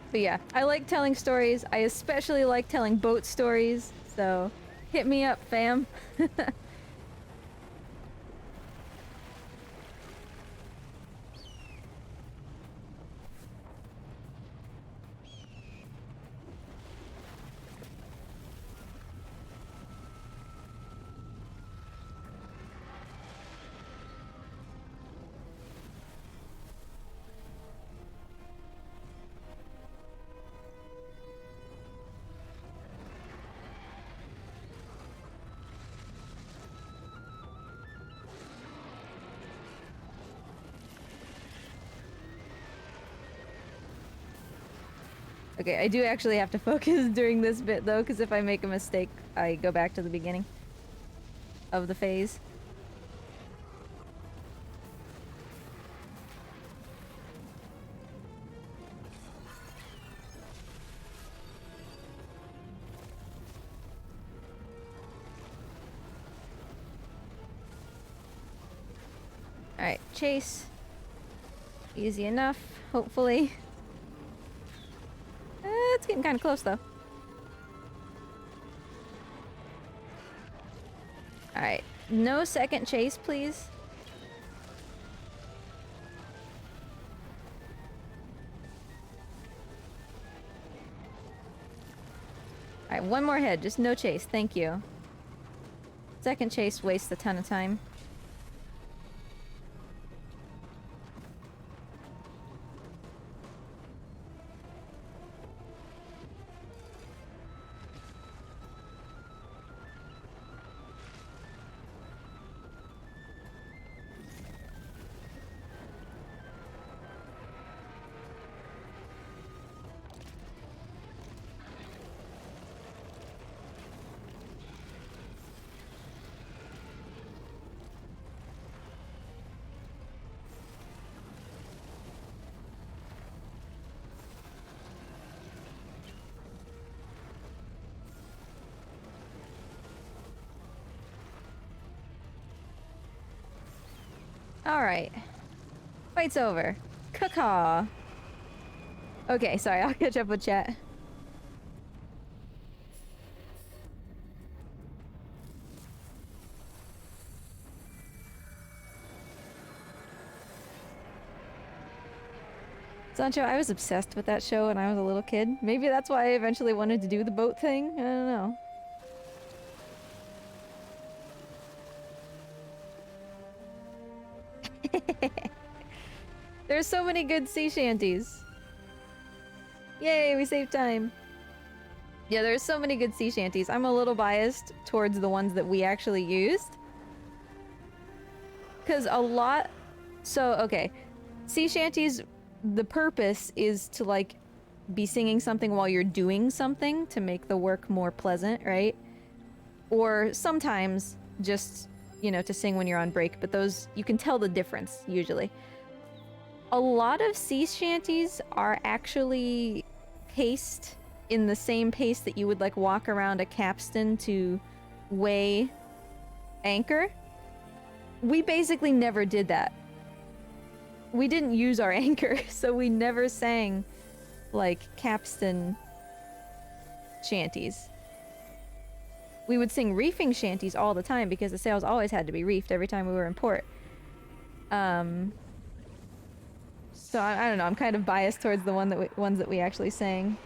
But yeah, I like telling stories. I especially like telling boat stories, so hit me up, fam. Okay, I do actually have to focus during this bit though, because if I make a mistake, I go back to the beginning of the phase. Alright, chase. Easy enough, hopefully. It's getting kind of close, though. Alright. No second chase, please. Alright, one more head. Just no chase. Thank you. Second chase wastes a ton of time. Alright. Fight's over. Caw. Okay, sorry, I'll catch up with chat. Sancho, I was obsessed with that show when I was a little kid. Maybe that's why I eventually wanted to do the boat thing. I don't know. There's so many good sea shanties. Yay, we saved time. Yeah, there's so many good sea shanties. I'm a little biased towards the ones that we actually used. Because a lot... So, okay. Sea shanties, the purpose is to, like, be singing something while you're doing something to make the work more pleasant, right? Or sometimes just, you know, to sing when you're on break. But those, you can tell the difference, usually. A lot of sea shanties are actually paced in the same pace that you would like walk around a capstan to weigh anchor. We basically never did that. We didn't use our anchor, so we never sang like capstan shanties. We would sing reefing shanties all the time because the sails always had to be reefed every time we were in port. So I don't know, I'm kind of biased towards the ones that we actually sang.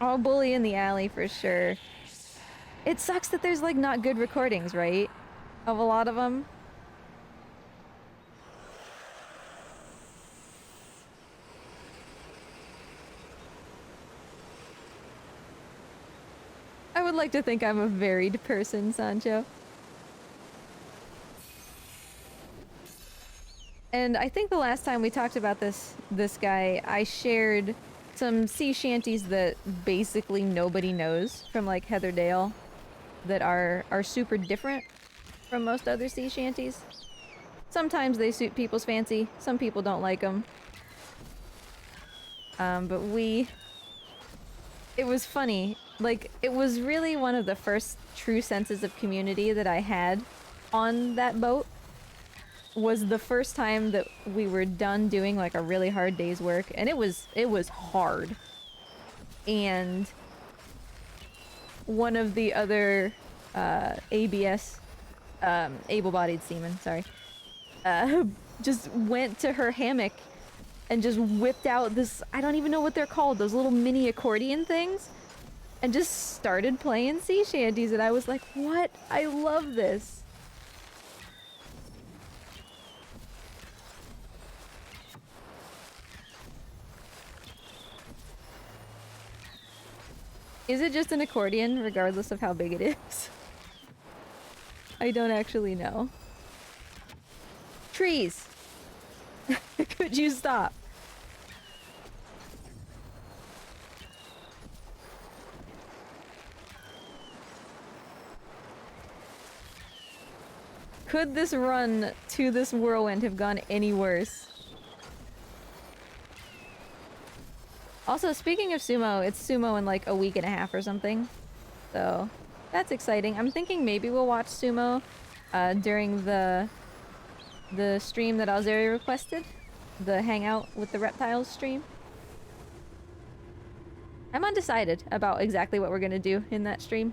Oh, Bully in the Alley for sure. It sucks that there's like not good recordings, right? Of a lot of them. I would like to think I'm a varied person, Sancho. And I think the last time we talked about this guy, I shared some sea shanties that basically nobody knows from like Heatherdale that are super different from most other sea shanties. Sometimes they suit people's fancy, some people don't like them. But it was funny. Like, it was really one of the first true senses of community that I had on that boat. Was the first time that we were done doing like a really hard day's work, and it was hard. And one of the other ABS able-bodied seamen, sorry, just went to her hammock and just whipped out this, I don't even know what they're called, those little mini accordion things, and just started playing sea shanties, and I was like, what? I love this. Is it just an accordion, regardless of how big it is? I don't actually know. Trees! Could you stop? Could this run to this whirlwind have gone any worse? Also, speaking of sumo, it's sumo in like a week and a half or something. So, that's exciting. I'm thinking maybe we'll watch sumo during the stream that Alzeri requested. The hangout with the reptiles stream. I'm undecided about exactly what we're gonna do in that stream.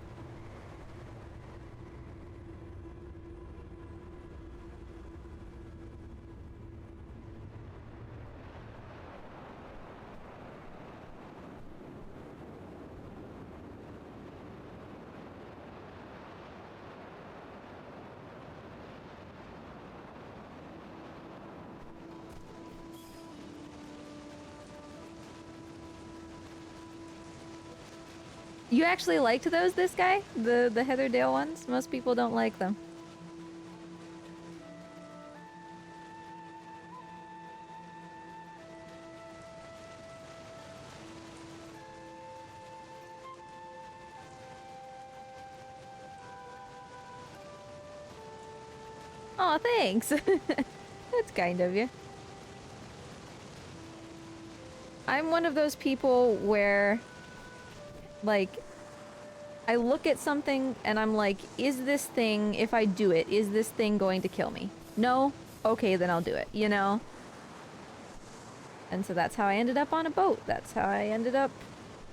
You actually liked those, this guy? The Heatherdale ones? Most people don't like them. Aw, thanks! That's kind of you. I'm one of those people where, like, I look at something and I'm like, is this thing, if I do it, is this thing going to kill me? No? Okay, then I'll do it, you know? And so that's how I ended up on a boat. That's how I ended up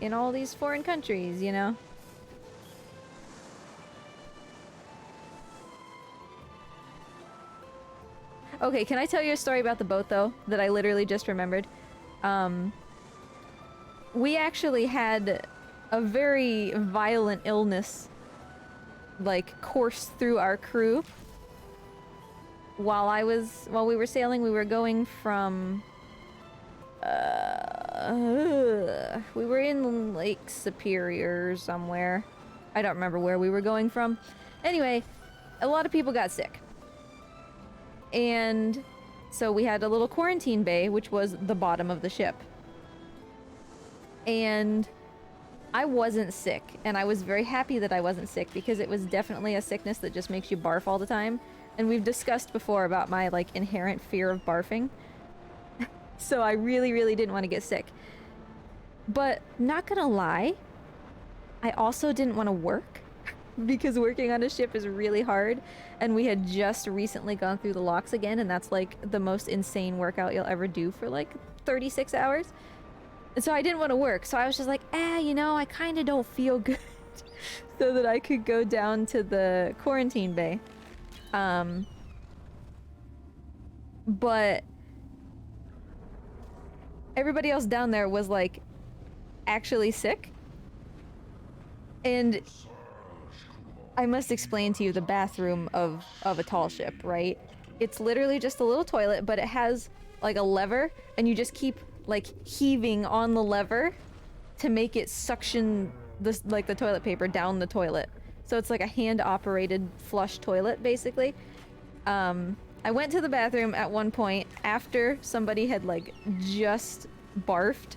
in all these foreign countries, you know? Okay, can I tell you a story about the boat, though, that I literally just remembered? We actually had a very violent illness, like, course through our crew. While we were sailing, we were going from... we were in Lake Superior somewhere. I don't remember where we were going from. Anyway, a lot of people got sick. And so we had a little quarantine bay, which was the bottom of the ship. And I wasn't sick, and I was very happy that I wasn't sick because it was definitely a sickness that just makes you barf all the time. And we've discussed before about my, like, inherent fear of barfing. So I really, really didn't want to get sick. But not gonna lie, I also didn't want to work because working on a ship is really hard. And we had just recently gone through the locks again, and that's like the most insane workout you'll ever do for like 36 hours. And so I didn't want to work, so I was just like, you know, I kind of don't feel good. So that I could go down to the quarantine bay. But everybody else down there was like actually sick. And I must explain to you the bathroom of a tall ship, right? It's literally just a little toilet, but it has like a lever, and you just keep like heaving on the lever to make it suction this, like, the toilet paper down the toilet. So it's like a hand-operated flush toilet, basically. I went to the bathroom at one point after somebody had like just barfed,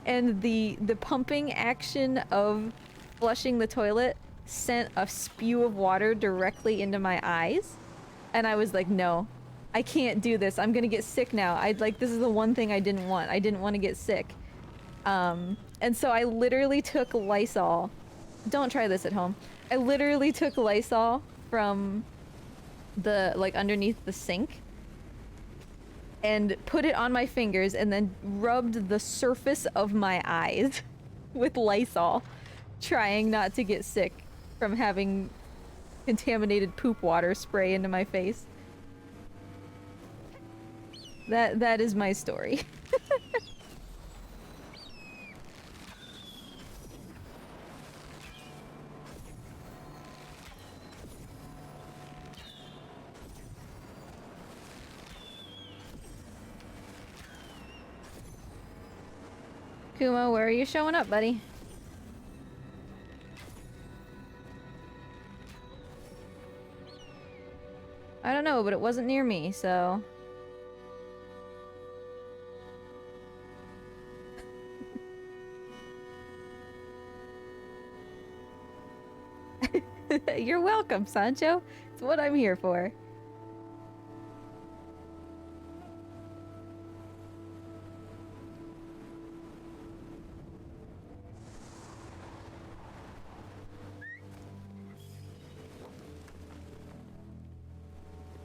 and the pumping action of flushing the toilet sent a spew of water directly into my eyes, and I was like, no, I can't do this. I'm gonna get sick now. This is the one thing I didn't want. I didn't want to get sick. And so I literally took Lysol. Don't try this at home. I literally took Lysol from the, like, underneath the sink and put it on my fingers and then rubbed the surface of my eyes with Lysol, trying not to get sick from having contaminated poop water spray into my face. That is my story. Kumo, where are you showing up, buddy? I don't know, but it wasn't near me, so... You're welcome, Sancho. It's what I'm here for.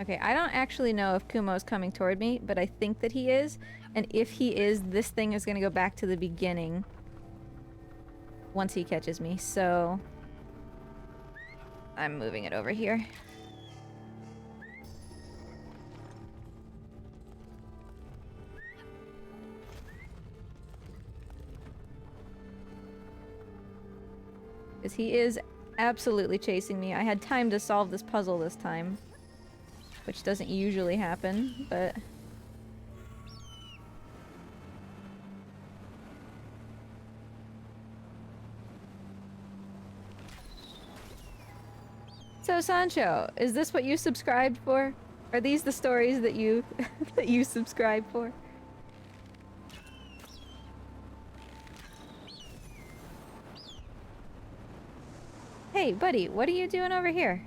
Okay, I don't actually know if Kumo's coming toward me, but I think that he is. And if he is, this thing is gonna go back to the beginning once he catches me, so... I'm moving it over here. Because he is absolutely chasing me. I had time to solve this puzzle this time, which doesn't usually happen, but... So, Sancho, is this what you subscribed for? Are these the stories that you that you subscribe for? Hey, buddy, what are you doing over here?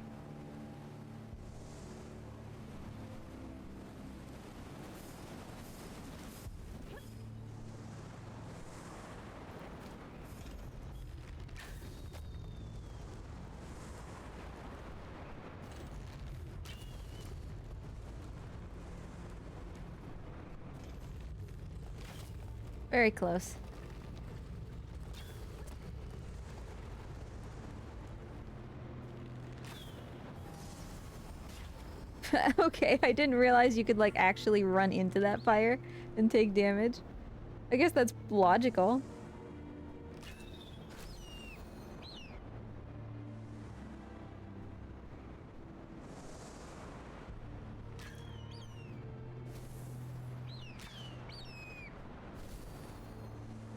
Very close. Okay, I didn't realize you could, like, actually run into that fire and take damage. I guess that's logical.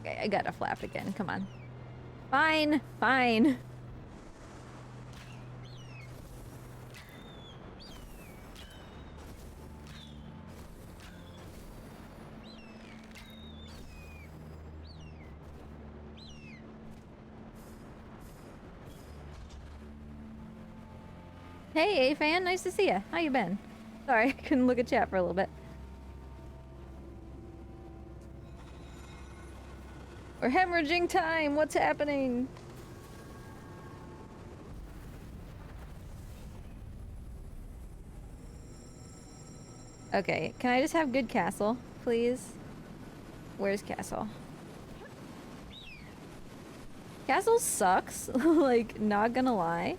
Okay, I gotta flap again, come on. Fine, fine. Hey, A-Fan, nice to see ya. How you been? Sorry, I couldn't look at chat for a little bit. We're hemorrhaging time! What's happening? Okay, can I just have good castle, please? Where's castle? Castle sucks, like, not gonna lie.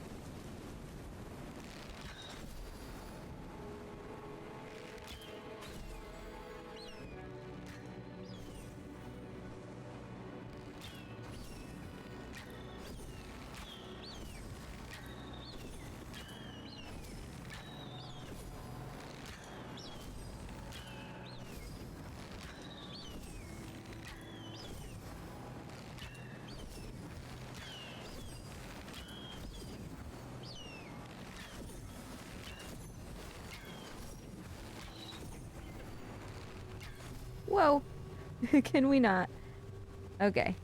Whoa. Can we not? Okay.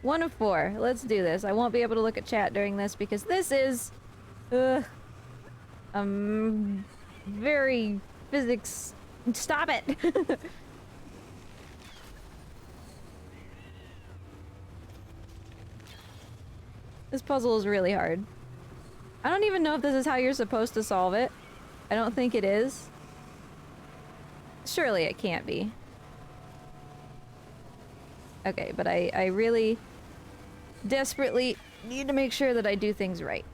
1 of 4. Let's do this. I won't be able to look at chat during this because this is... very physics... Stop it! This puzzle is really hard. I don't even know if this is how you're supposed to solve it. I don't think it is. Surely it can't be. Okay, but I really desperately need to make sure that I do things right.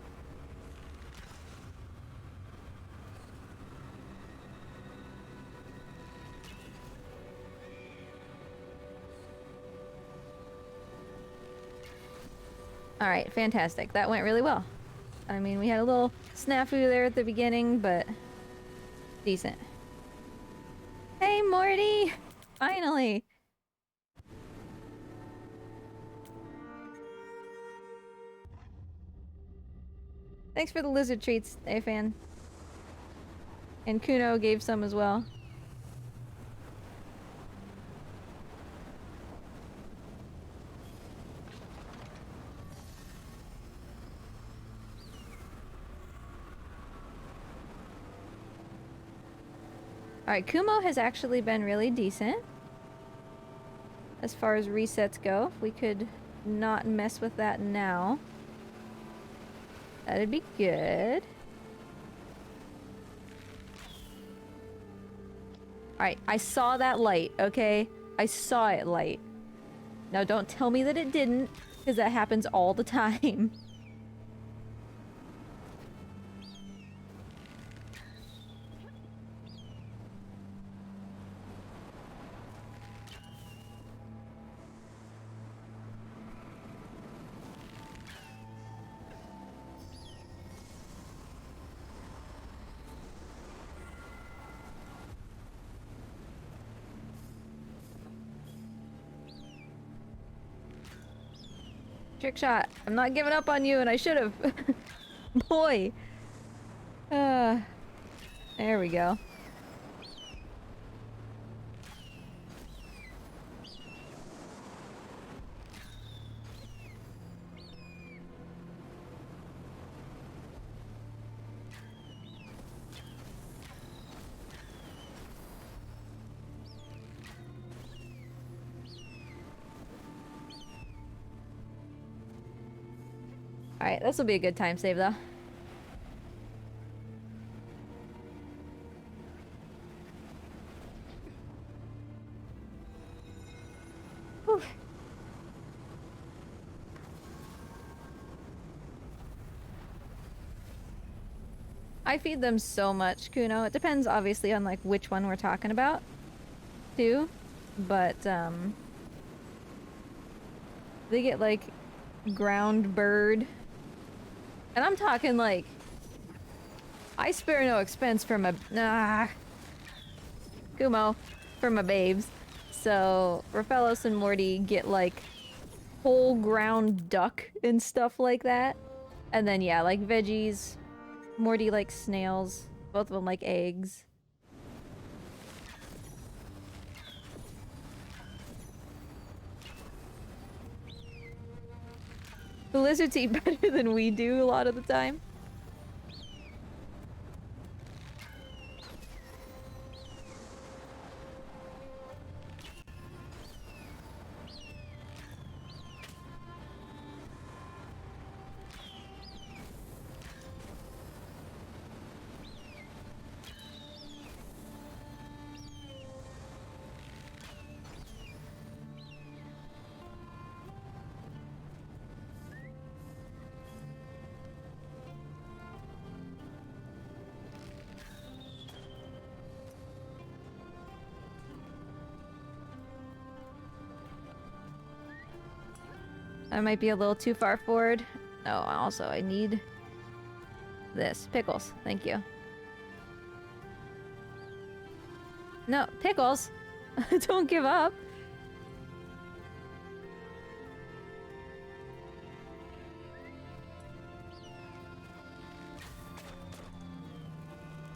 Alright, fantastic. That went really well. I mean, we had a little snafu there at the beginning, but decent. Hey, Morty! Finally! Thanks for the lizard treats, A-Fan. And Kuno gave some as well. Alright, Kumo has actually been really decent. As far as resets go. If we could not mess with that now. That'd be good. Alright, I saw that light, okay? I saw it light. Now don't tell me that it didn't, because that happens all the time. Trick shot. I'm not giving up on you, and I should have. Boy. There we go. Alright, this will be a good time save, though. I feed them so much, Kuno. It depends, obviously, on, like, which one we're talking about, too. But, they get, like, ground bird. And I'm talking, like, I spare no expense for my... Kumo. For my babes. So, Rafellos and Morty get, like, whole ground duck and stuff like that. And then, yeah, like, veggies. Morty likes snails. Both of them like eggs. The lizards eat better than we do a lot of the time. I might be a little too far forward. Oh, also, I need this. Pickles. Thank you. No, Pickles! Don't give up!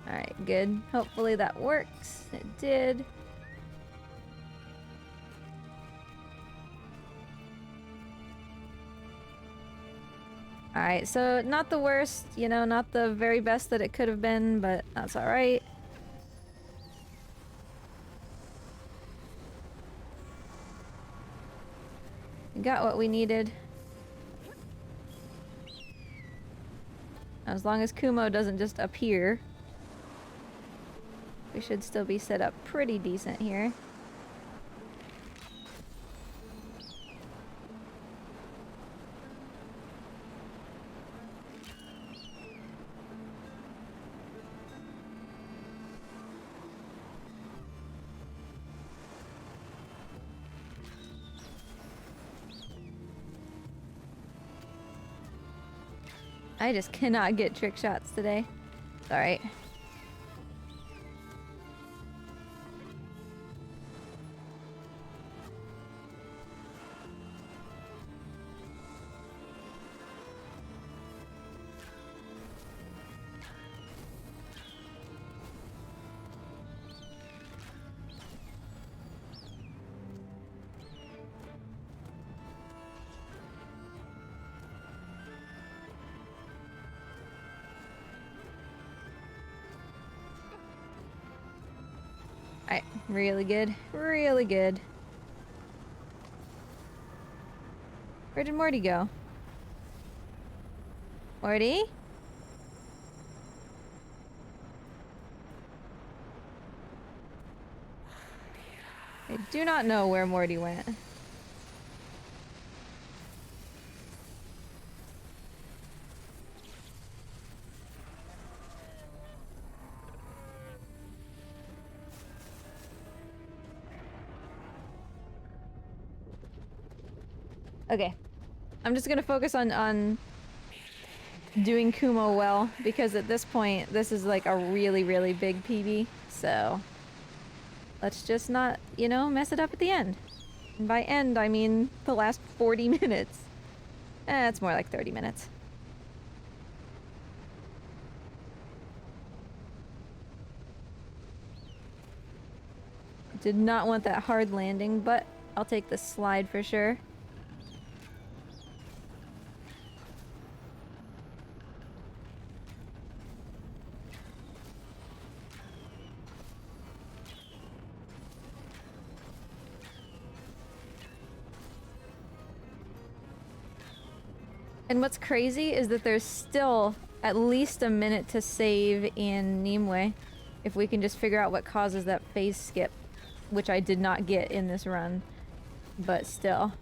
Alright, good. Hopefully that works. It did. Alright, so not the worst, you know, not the very best that it could have been, but that's alright. We got what we needed. As long as Kumo doesn't just appear, we should still be set up pretty decent here. I just cannot get trick shots today. It's alright. Alright, really good. Really good. Where did Morty go? Morty? I do not know where Morty went. Okay. I'm just gonna focus on doing Kumo well, because at this point, this is like a really, really big PB, so... Let's just not, you know, mess it up at the end. And by end, I mean the last 40 minutes. It's more like 30 minutes. Did not want that hard landing, but I'll take the slide for sure. And what's crazy is that there's still at least a minute to save in Nimue, if we can just figure out what causes that phase skip, which I did not get in this run, but still.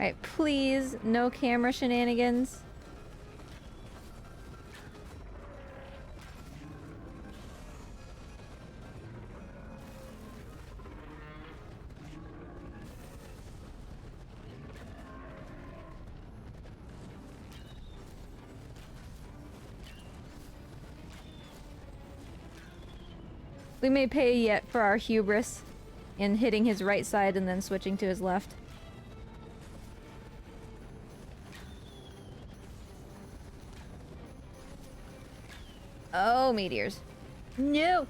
Alright, please, no camera shenanigans. We may pay yet for our hubris in hitting his right side and then switching to his left. Oh, meteors. No!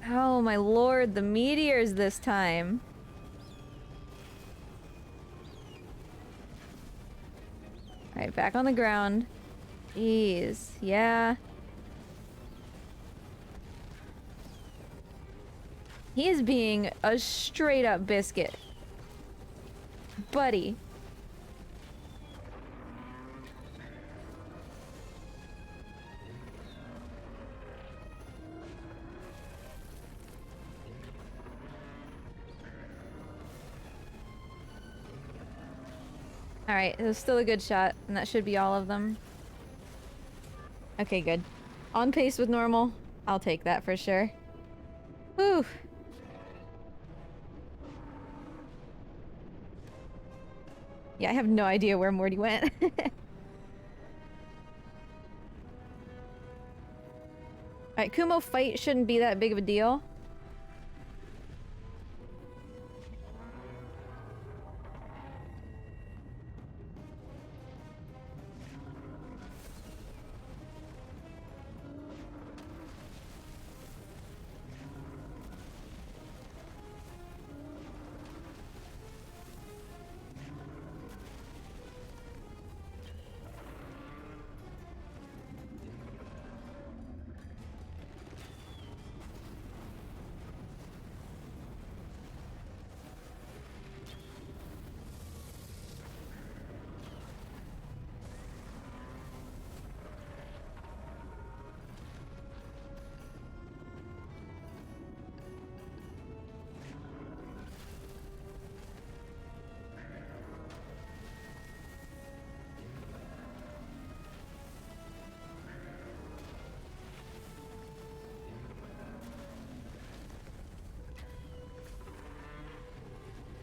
Oh my lord, the meteors this time. Alright, back on the ground. Jeez, yeah. He is being a straight up biscuit. Buddy. Alright, it was still a good shot, and that should be all of them. Okay, good. On pace with normal. I'll take that for sure. Whew. Yeah, I have no idea where Morty went. Alright, Kumo fight shouldn't be that big of a deal.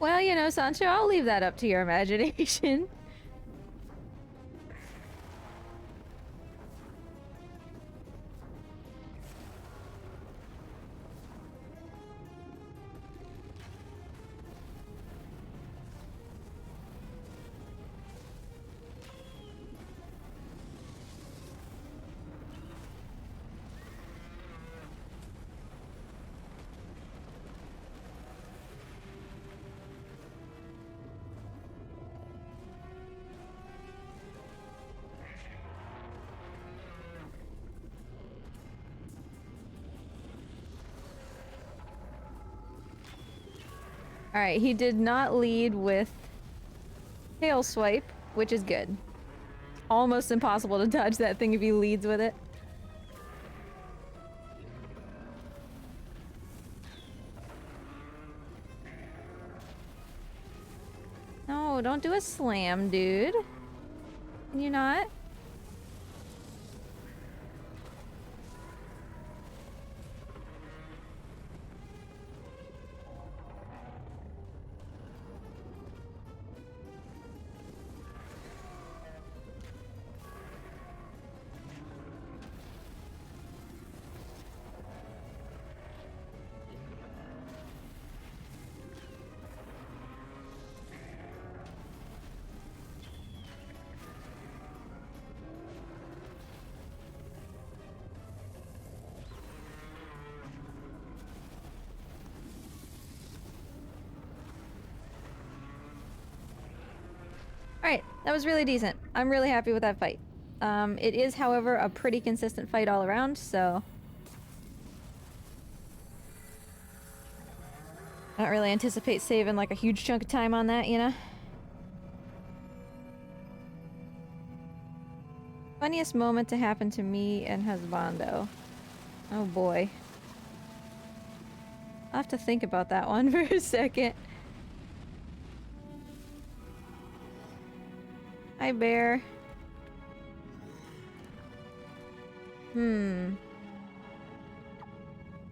Well, you know, Sancho, I'll leave that up to your imagination. Alright, he did not lead with tail swipe, which is good. Almost impossible to dodge that thing if he leads with it. No, don't do a slam, dude. Can you not? Alright, that was really decent. I'm really happy with that fight. It is, however, a pretty consistent fight all around, so... I don't really anticipate saving like a huge chunk of time on that, you know? Funniest moment to happen to me and Husbando. Oh boy. I'll have to think about that one for a second. Hi, bear.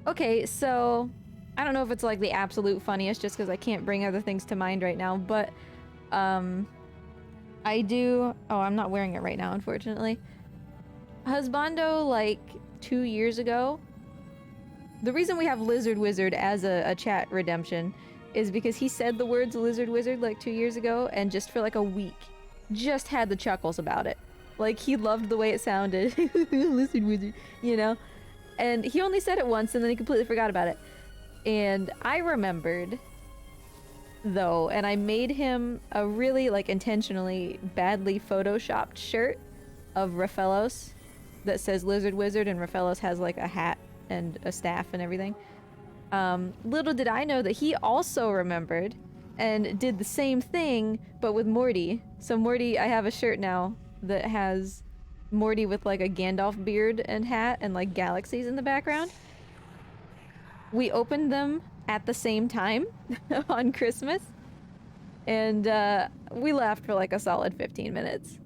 Okay, so I don't know if it's like the absolute funniest just because I can't bring other things to mind right now, but I do... Oh, I'm not wearing it right now, unfortunately. Husbando, like, 2 years ago... The reason we have Lizard Wizard as a chat redemption is because he said the words Lizard Wizard like 2 years ago and just for like a week just had the chuckles about it. Like, he loved the way it sounded. Lizard Wizard, you know? And he only said it once and then he completely forgot about it. And I remembered, though, and I made him a really, like, intentionally badly photoshopped shirt of Rafellos that says Lizard Wizard, and Rafellos has, like, a hat and a staff and everything. Little did I know that he also remembered and did the same thing, but with Morty. So Morty, I have a shirt now that has Morty with like a Gandalf beard and hat and like galaxies in the background. We opened them at the same time on Christmas, and we laughed for like a solid 15 minutes.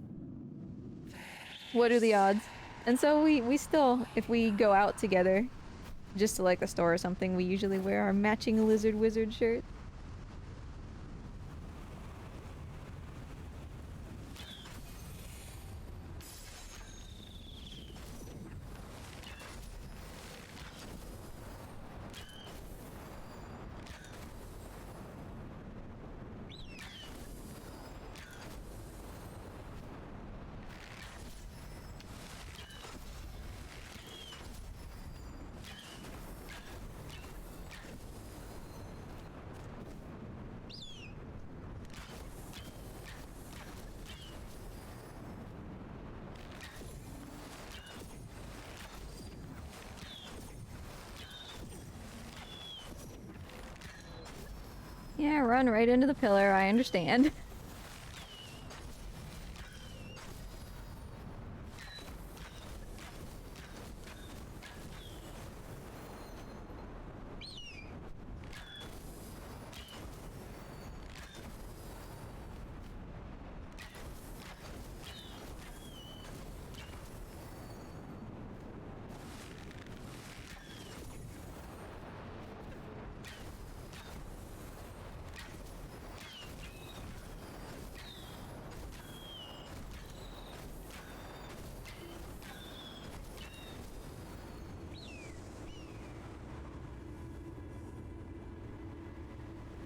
What are the odds? And so we still, if we go out together, just to like the store or something, we usually wear our matching Lizard Wizard shirt. Yeah, run right into the pillar, I understand.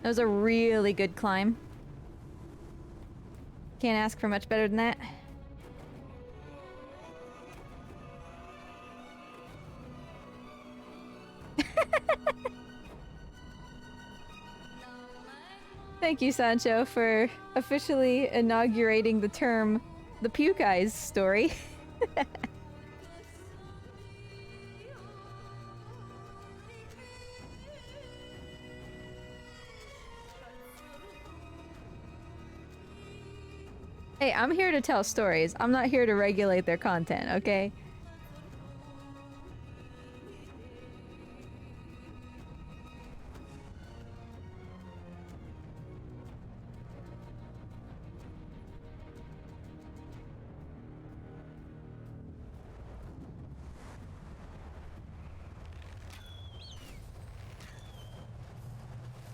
That was a really good climb. Can't ask for much better than that. Thank you, Sancho, for officially inaugurating the term the Puke Eyes story. Hey, I'm here to tell stories. I'm not here to regulate their content, okay?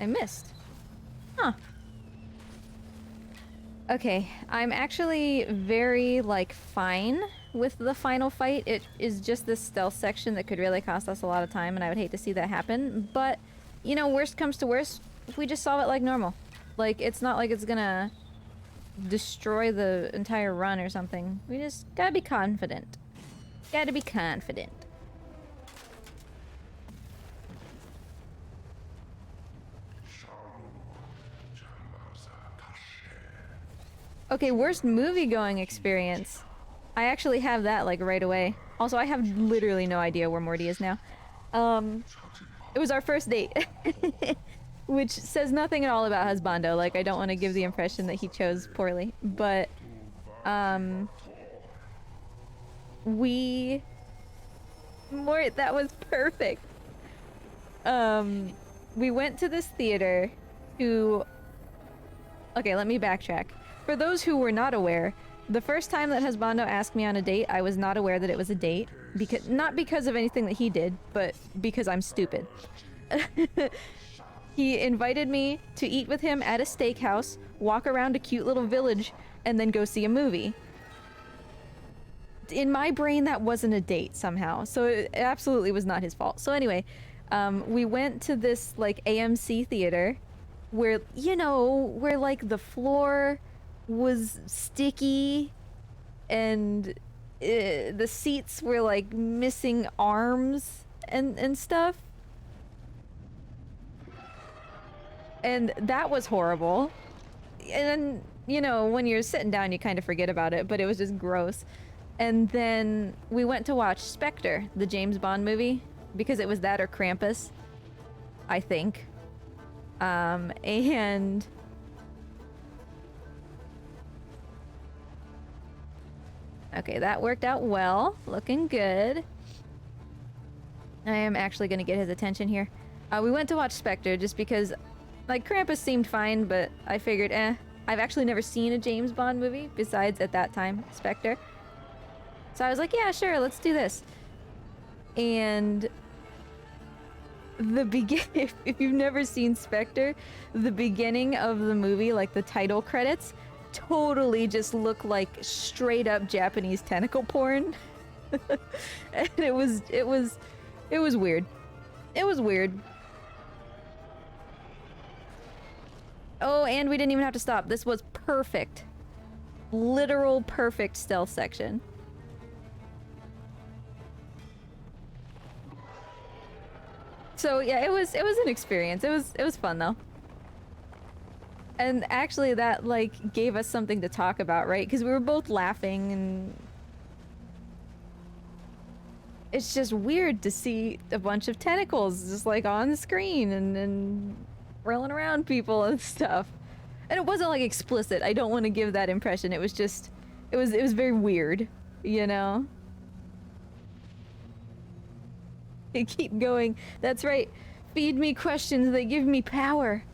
I missed. Huh. Okay, I'm actually very, like, fine with the final fight. It is just this stealth section that could really cost us a lot of time, and I would hate to see that happen. But, you know, worst comes to worst, we just solve it like normal. Like, it's not like it's gonna destroy the entire run or something. We just gotta be confident. Gotta be confident. Okay, worst movie-going experience. I actually have that, like, right away. Also, I have literally no idea where Morty is now. It was our first date. Which says nothing at all about Husbando. Like, I don't want to give the impression that he chose poorly. But, we Mort, that was perfect. We went to this theater to... Okay, let me backtrack. For those who were not aware, the first time that Husbando asked me on a date, I was not aware that it was a date. Not because of anything that he did, but because I'm stupid. He invited me to eat with him at a steakhouse, walk around a cute little village, and then go see a movie. In my brain, that wasn't a date somehow, so it absolutely was not his fault. So anyway, we went to this, like, AMC theater where, you know, where, like, the floor was sticky and the seats were, like, missing arms and stuff. And that was horrible. And, you know, when you're sitting down, you kind of forget about it, but it was just gross. And then we went to watch Spectre, the James Bond movie, because it was that or Krampus, I think. And... Okay, that worked out well. Looking good. I am actually going to get his attention here. We went to watch Spectre just because, like, Krampus seemed fine, but I figured, I've actually never seen a James Bond movie besides, at that time, Spectre. So I was like, yeah, sure, let's do this. And the if you've never seen Spectre, the beginning of the movie, like the title credits, totally just look like straight up Japanese tentacle porn. And it was weird. It was weird. Oh, and we didn't even have to stop. This was perfect. Literal perfect stealth section. So yeah, it was an experience. It was fun though. And actually that, like, gave us something to talk about, right? Because we were both laughing, and it's just weird to see a bunch of tentacles just, like, on the screen and rolling around people and stuff. And it wasn't, like, explicit. I don't want to give that impression. It was just, it was very weird, you know? They keep going. That's right. Feed me questions, they give me power.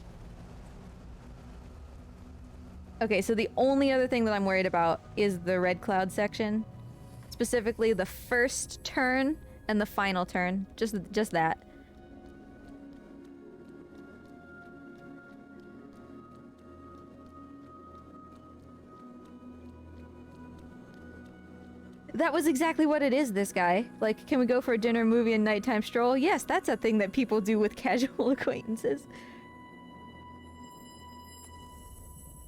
Okay, so the only other thing that I'm worried about is the red cloud section. Specifically the first turn and the final turn. Just that. That was exactly what it is, this guy. Like, can we go for a dinner, movie, and nighttime stroll? Yes, that's a thing that people do with casual acquaintances.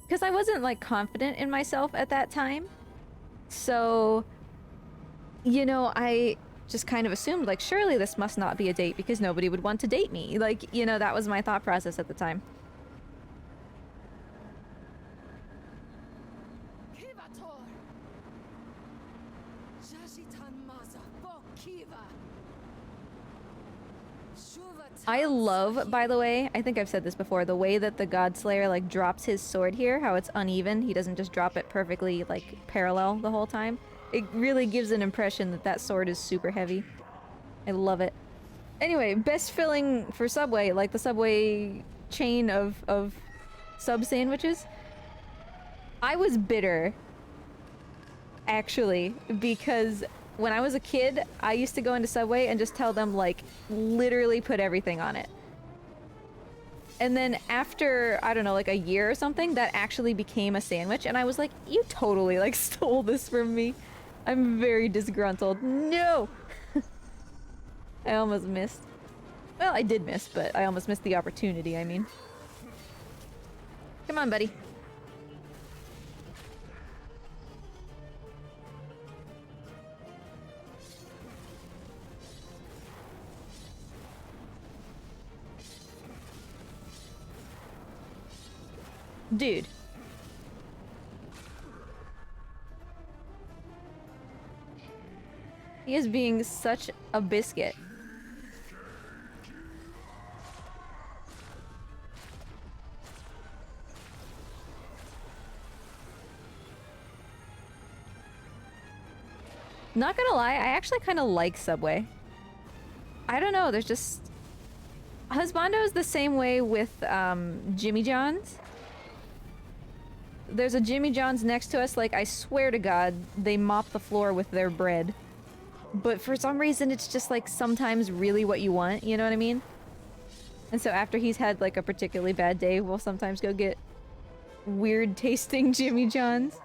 Because I wasn't, like, confident in myself at that time. So, you know, I just kind of assumed, like, surely this must not be a date because nobody would want to date me. Like, you know, that was my thought process at the time. I love, by the way, I think I've said this before, the way that the Godslayer, like, drops his sword here, how it's uneven. He doesn't just drop it perfectly, like, parallel the whole time. It really gives an impression that that sword is super heavy. I love it. Anyway, best filling for Subway, like the Subway chain of sub sandwiches. I was bitter, actually, because when I was a kid, I used to go into Subway and just tell them, like, literally put everything on it. And then after, I don't know, like a year or something, that actually became a sandwich, and I was like, you totally, like, stole this from me. I'm very disgruntled. No! I almost missed. Well, I did miss, but I almost missed the opportunity, I mean. Come on, buddy. Dude. He is being such a biscuit. Not gonna lie, I actually kind of like Subway. I don't know, there's just... Husbando is the same way with Jimmy John's. There's a Jimmy John's next to us, like, I swear to God, they mop the floor with their bread. But for some reason, it's just, like, sometimes really what you want, you know what I mean? And so after he's had, like, a particularly bad day, we'll sometimes go get weird-tasting Jimmy John's.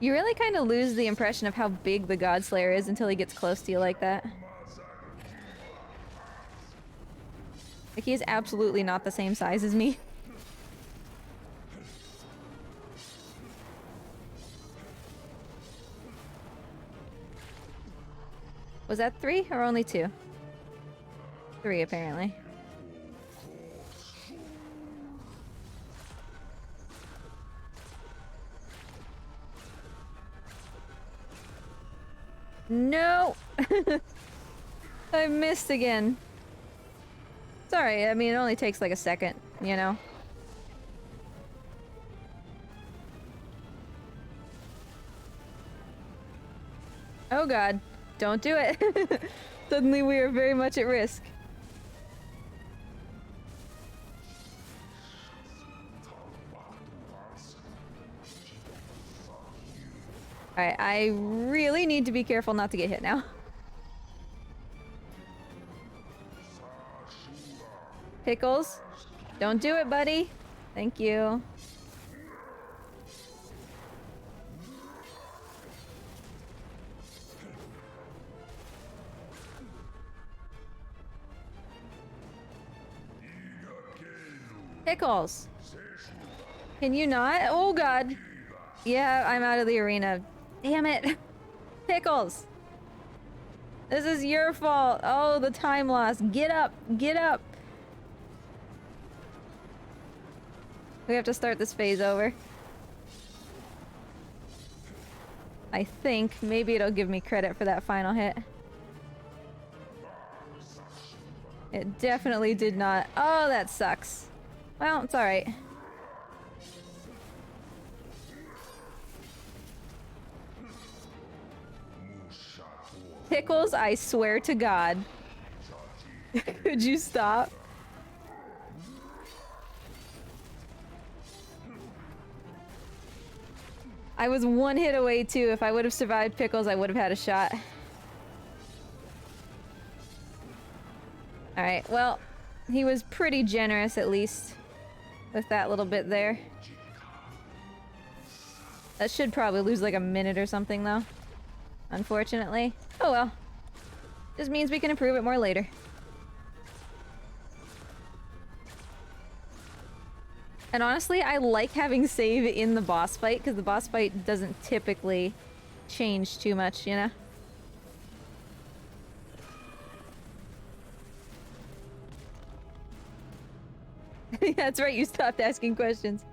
You really kind of lose the impression of how big the Godslayer is until he gets close to you like that. Like, he is absolutely not the same size as me. Was that 3 or only 2? 3, apparently. No! I missed again. Sorry, I mean, it only takes like a second, you know? Oh god, don't do it. Suddenly we are very much at risk. Alright, I really need to be careful not to get hit now. Pickles, don't do it, buddy. Thank you. Pickles! Can you not? Oh god! Yeah, I'm out of the arena. Damn it! Pickles! This is your fault! Oh, the time loss. Get up! Get up! We have to start this phase over. I think maybe it'll give me credit for that final hit. It definitely did not. Oh, that sucks. Well, it's alright. Pickles, I swear to God. Could you stop? I was one hit away too. If I would have survived Pickles, I would have had a shot. Alright, well, he was pretty generous at least with that little bit there. That should probably lose like a minute or something though. Unfortunately. Oh well. Just means we can improve it more later. And honestly, I like having save in the boss fight, because the boss fight doesn't typically change too much, you know? That's right, you stopped asking questions.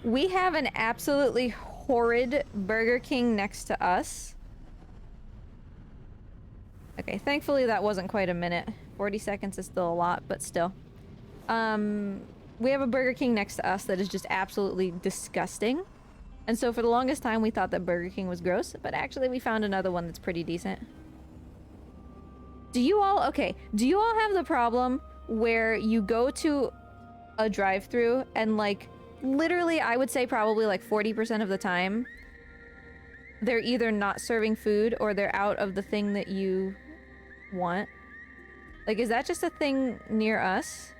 We have an absolutely horrid Burger King next to us. Okay, thankfully that wasn't quite a minute. 40 seconds is still a lot, but still. We have a Burger King next to us that is just absolutely disgusting. And so for the longest time we thought that Burger King was gross, but actually we found another one that's pretty decent. Do you all have the problem where you go to a drive-thru and like literally, I would say probably like 40% of the time, they're either not serving food or they're out of the thing that you want? Like, is that just a thing near us?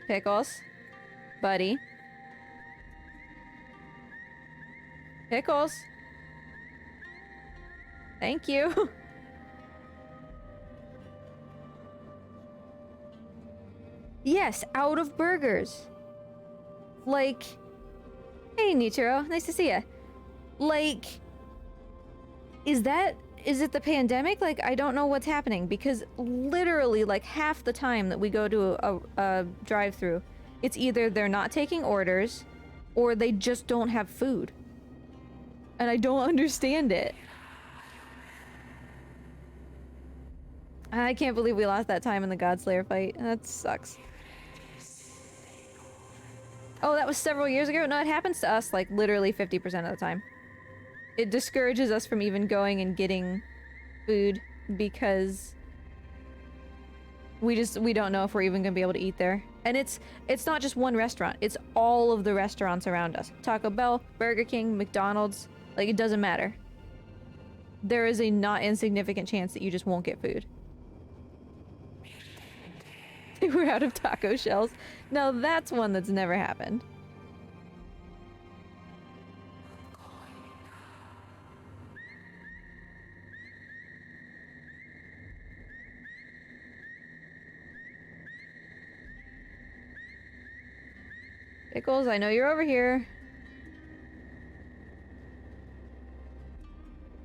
Pickles? Buddy? Pickles? Thank you. Yes, out of burgers. Like, hey Nichiro, nice to see ya. Like, is that Is it the pandemic? Like, I don't know what's happening because literally like half the time that we go to a drive-through, it's either they're not taking orders or they just don't have food. And I don't understand it. I can't believe we lost that time in the Godslayer fight. That sucks. Oh, that was several years ago? No, it happens to us like literally 50% of the time. It discourages us from even going and getting food because we don't know if we're even gonna be able to eat there. And it's not just one restaurant, it's all of the restaurants around us. Taco Bell, Burger King, McDonald's, like it doesn't matter. There is a not insignificant chance that you just won't get food. We're out of taco shells. Now that's one that's never happened. Pickles, I know you're over here.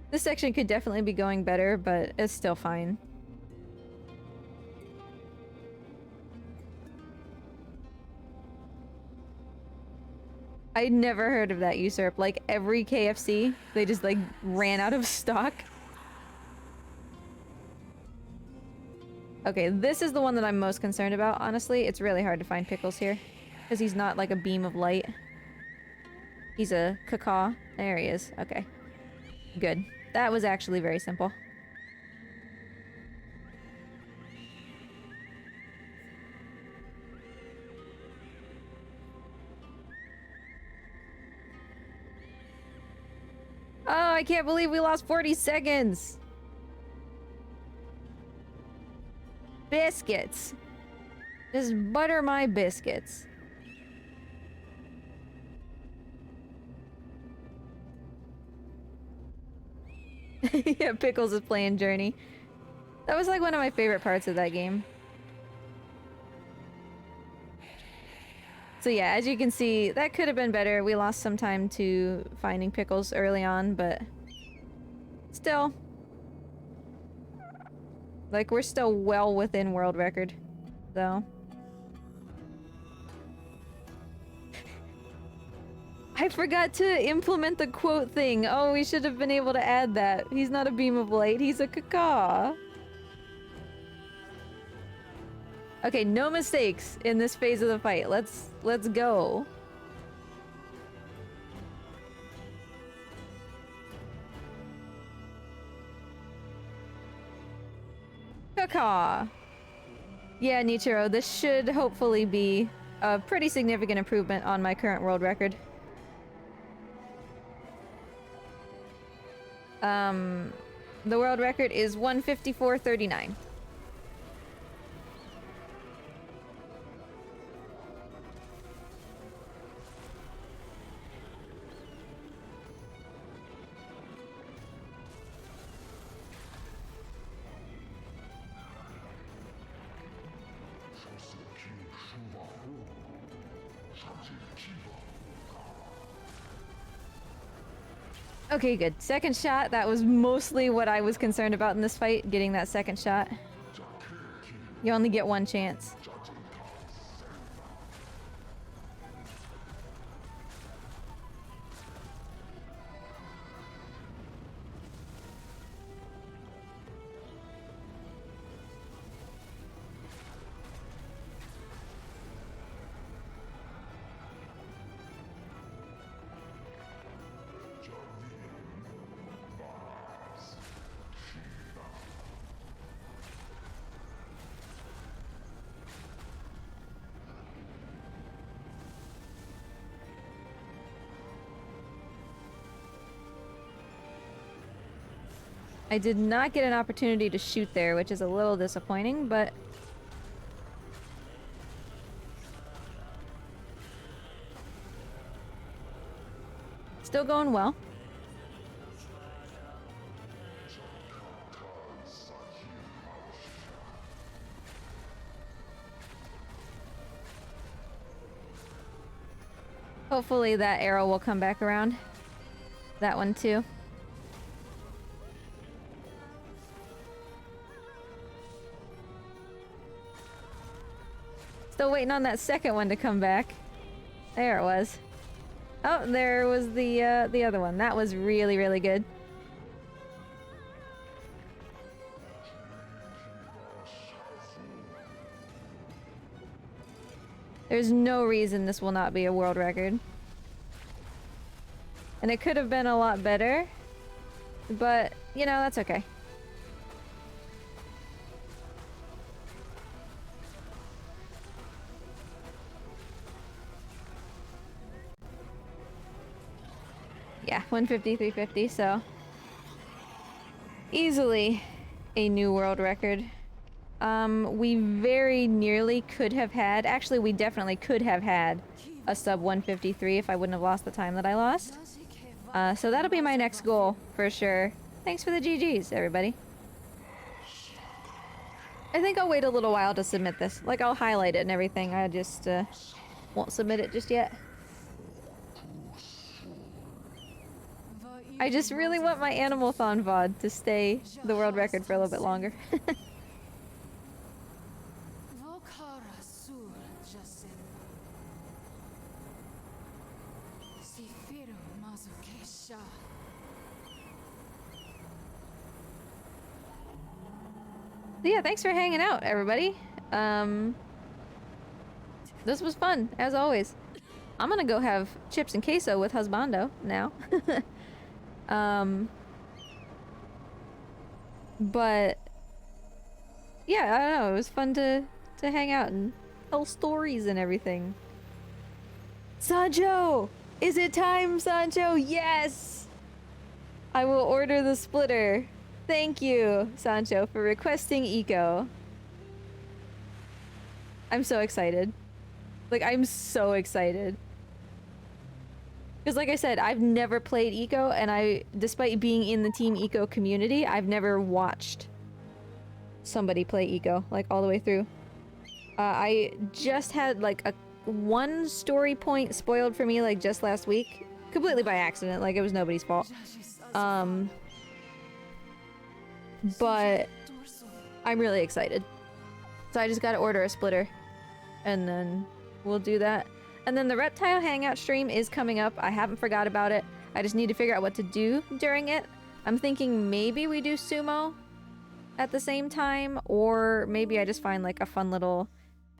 This section could definitely be going better, but it's still fine. I'd never heard of that usurp. Like every KFC, they just like ran out of stock. Okay, this is the one that I'm most concerned about, honestly. It's really hard to find Pickles here. Because he's not like a beam of light. He's a cacaw. There he is. Okay. Good. That was actually very simple. Oh, I can't believe we lost 40 seconds! Biscuits! Just butter my biscuits. Yeah, Pickles is playing Journey. That was like one of my favorite parts of that game. So yeah, as you can see, that could have been better. We lost some time to finding Pickles early on, but still. Like, we're still well within world record, though. I forgot to implement the quote thing. Oh, we should have been able to add that. He's not a beam of light, he's a cacaw. Okay, no mistakes in this phase of the fight. Let's go. Cacaw. Yeah, Nichiro, this should hopefully be a pretty significant improvement on my current world record. The world record is 154.39. Okay, good. Second shot, that was mostly what I was concerned about in this fight, getting that second shot. You only get one chance. I did not get an opportunity to shoot there, which is a little disappointing, but... still going well. Hopefully that arrow will come back around. That one too. Still waiting on that second one to come back. There it was. Oh, there was the other one. That was really, really good. There's no reason this will not be a world record. And it could have been a lot better, but, you know, that's okay. Yeah, 150, 350, so... easily a new world record. We very nearly could have had... actually, we definitely could have had a sub 153 if I wouldn't have lost the time that I lost. So that'll be my next goal, for sure. Thanks for the GGs, everybody. I think I'll wait a little while to submit this. Like, I'll highlight it and everything. I just, won't submit it just yet. I just really want my Animal-thon VOD to stay the world record for a little bit longer. So yeah, thanks for hanging out, everybody. This was fun, as always. I'm gonna go have chips and queso with husbando now. But yeah, I don't know, it was fun to hang out and tell stories and everything. Sancho! Is it time, Sancho? Yes! I will order the splitter. Thank you, Sancho, for requesting eco. I'm so excited. Like, I'm so excited. Because like I said, I've never played eco, and despite being in the Team Eco community, I've never watched somebody play eco, like, all the way through. I just had, like, one story point spoiled for me, like, just last week. Completely by accident, like, it was nobody's fault. But I'm really excited. So I just gotta order a splitter. And then we'll do that. And then the reptile hangout stream is coming up. I haven't forgot about it. I just need to figure out what to do during it. I'm thinking maybe we do sumo at the same time, or maybe I just find like a fun little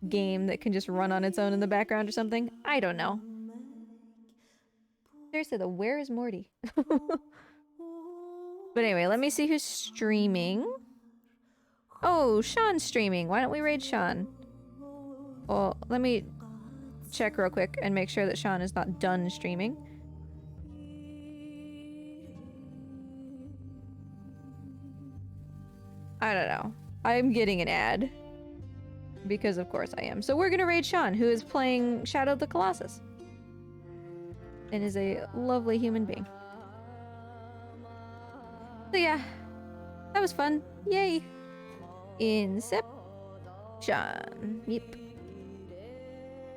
game that can just run on its own in the background or something. I don't know. Seriously though, where is Morty? But anyway, let me see who's streaming. Oh, Sean's streaming. Why don't we raid Sean? Well, let me check real quick and make sure that Sean is not done streaming. I don't know. I'm getting an ad. Because of course I am. So we're gonna raid Sean, who is playing Shadow of the Colossus. And is a lovely human being. So yeah, that was fun. Yay! Inception. Yep.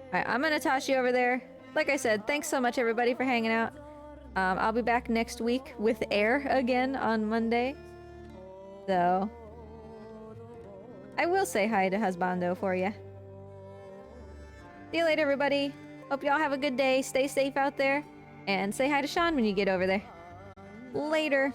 Alright, I'm gonna toss you over there. Like I said, thanks so much everybody for hanging out. I'll be back next week with Air again on Monday. So I will say hi to Husbando for you. See you later, everybody. Hope y'all have a good day. Stay safe out there. And say hi to Sean when you get over there. Later.